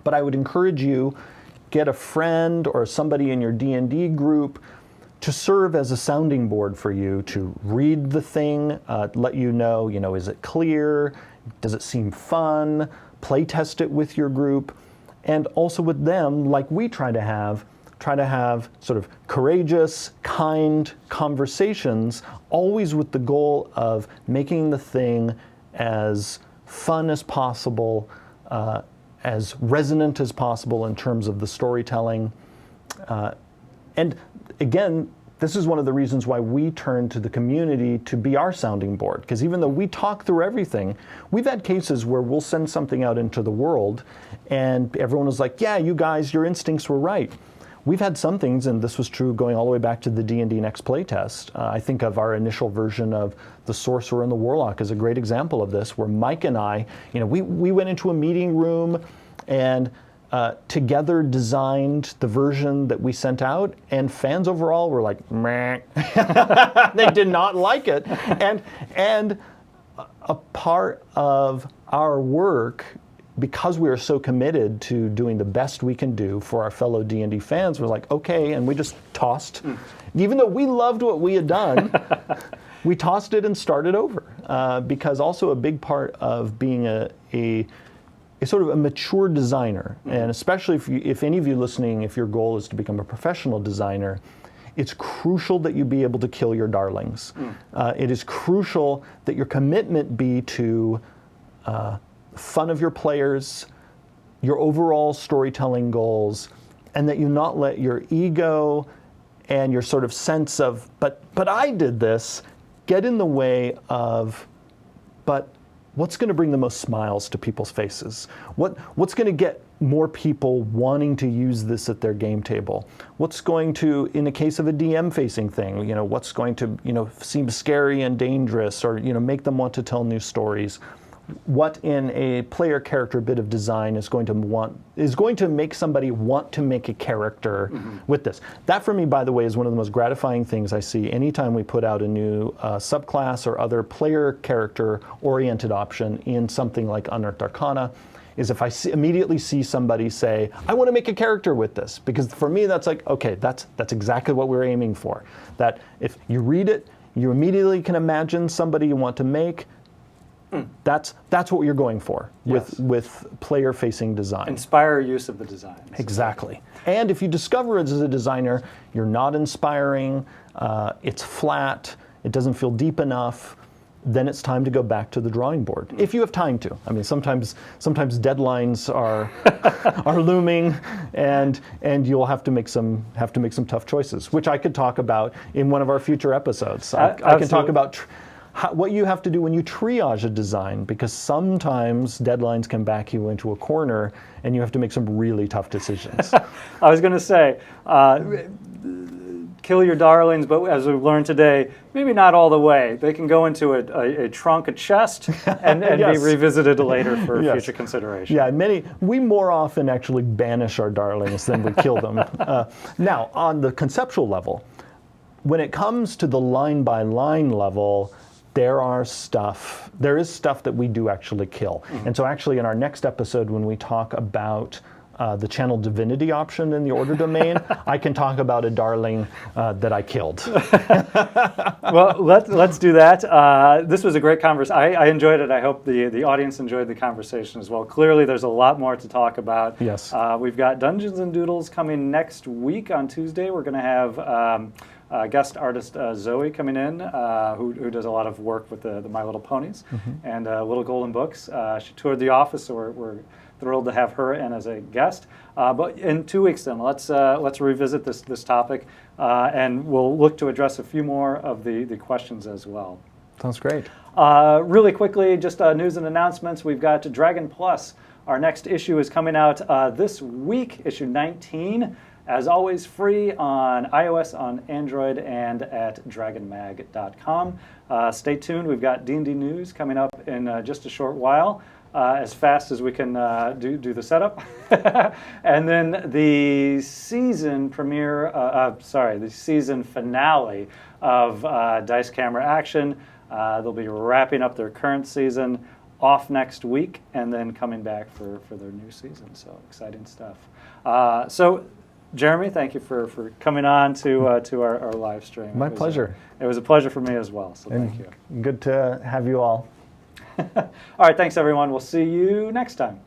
S2: but I would encourage you, get a friend or somebody in your D&D group to serve as a sounding board for you, to read the thing, let you know, is it clear? Does it seem fun? Play test it with your group. And also with them, like we try to have sort of courageous, kind conversations, always with the goal of making the thing as fun as possible, as resonant as possible in terms of the storytelling. And again, this is one of the reasons why we turn to the community to be our sounding board. Because even though we talk through everything, we've had cases where we'll send something out into the world and everyone was like, yeah, you guys, your instincts were right. We've had some things, and this was true going all the way back to the D&D Next playtest. I think of our initial version of the Sorcerer and the Warlock as a great example of this, where Mike and I, we went into a meeting room and together designed the version that we sent out, and fans overall were like, meh. They did not like it. And a part of our work, because we are so committed to doing the best we can do for our fellow D&D fans, we're like, okay, and we just tossed. Even though we loved what we had done, we tossed it and started over. Because also a big part of being a sort of a mature designer, and especially if any of you listening, if your goal is to become a professional designer, it's crucial that you be able to kill your darlings. It is crucial that your commitment be to fun of your players, your overall storytelling goals, and that you not let your ego and your sort of sense of, but I did this, get in the way of, but what's going to bring the most smiles to people's faces? What's going to get more people wanting to use this at their game table? What's going to, in the case of a DM-facing thing, what's going to, seem scary and dangerous, or, make them want to tell new stories? What in a player character bit of design is going to make somebody want to make a character with this. That for me, by the way, is one of the most gratifying things I see anytime we put out a new subclass or other player character oriented option in something like Unearthed Arcana, is if I immediately see somebody say, I want to make a character with this. Because for me, that's like, okay, that's exactly what we're aiming for. That if you read it, you immediately can imagine somebody you want to make. That's what you're going for with player-facing design.
S1: Inspire use of the design.
S2: Exactly. And if you discover it as a designer, you're not inspiring, it's flat, it doesn't feel deep enough, then it's time to go back to the drawing board. If you have time to. I mean, sometimes deadlines are looming, and you'll have to make some tough choices, which I could talk about in one of our future episodes. I can talk about what you have to do when you triage a design, because sometimes deadlines can back you into a corner and you have to make some really tough decisions.
S1: I was going to say, kill your darlings, but as we've learned today, maybe not all the way. They can go into a trunk, a chest, and
S2: Yes.
S1: be revisited later for
S2: Yes.
S1: future consideration.
S2: Yeah, we more often actually banish our darlings than we kill them. Now, on the conceptual level, when it comes to the line-by-line level, there is stuff that we do actually kill. And so actually in our next episode, when we talk about the channel divinity option in the order domain, I can talk about a darling that I killed.
S1: Well, let's do that. This was a great conversation. I enjoyed it. I hope the audience enjoyed the conversation as well. Clearly, there's a lot more to talk about.
S2: Yes.
S1: We've got Dungeons and Doodles coming next week on Tuesday. We're going to have guest artist Zoe coming in, who does a lot of work with the My Little Ponies and Little Golden Books. She toured the office, so we're thrilled to have her in as a guest. But in 2 weeks then, let's revisit this topic, and we'll look to address a few more of the questions as well.
S2: Sounds great.
S1: Really quickly, just news and announcements. We've got Dragon Plus. Our next issue is coming out this week, issue 19. As always, free on iOS, on Android, and at dragonmag.com. Stay tuned. We've got D&D news coming up in just a short while, as fast as we can do the setup. And then the season premiere, the season finale of Dice Camera Action. They'll be wrapping up their current season, off next week, and then coming back for their new season. So exciting stuff. Jeremy, thank you for coming on to our live stream.
S2: My pleasure.
S1: It was a pleasure for me as well, so thank you.
S2: Good to have you all.
S1: All right, thanks everyone. We'll see you next time.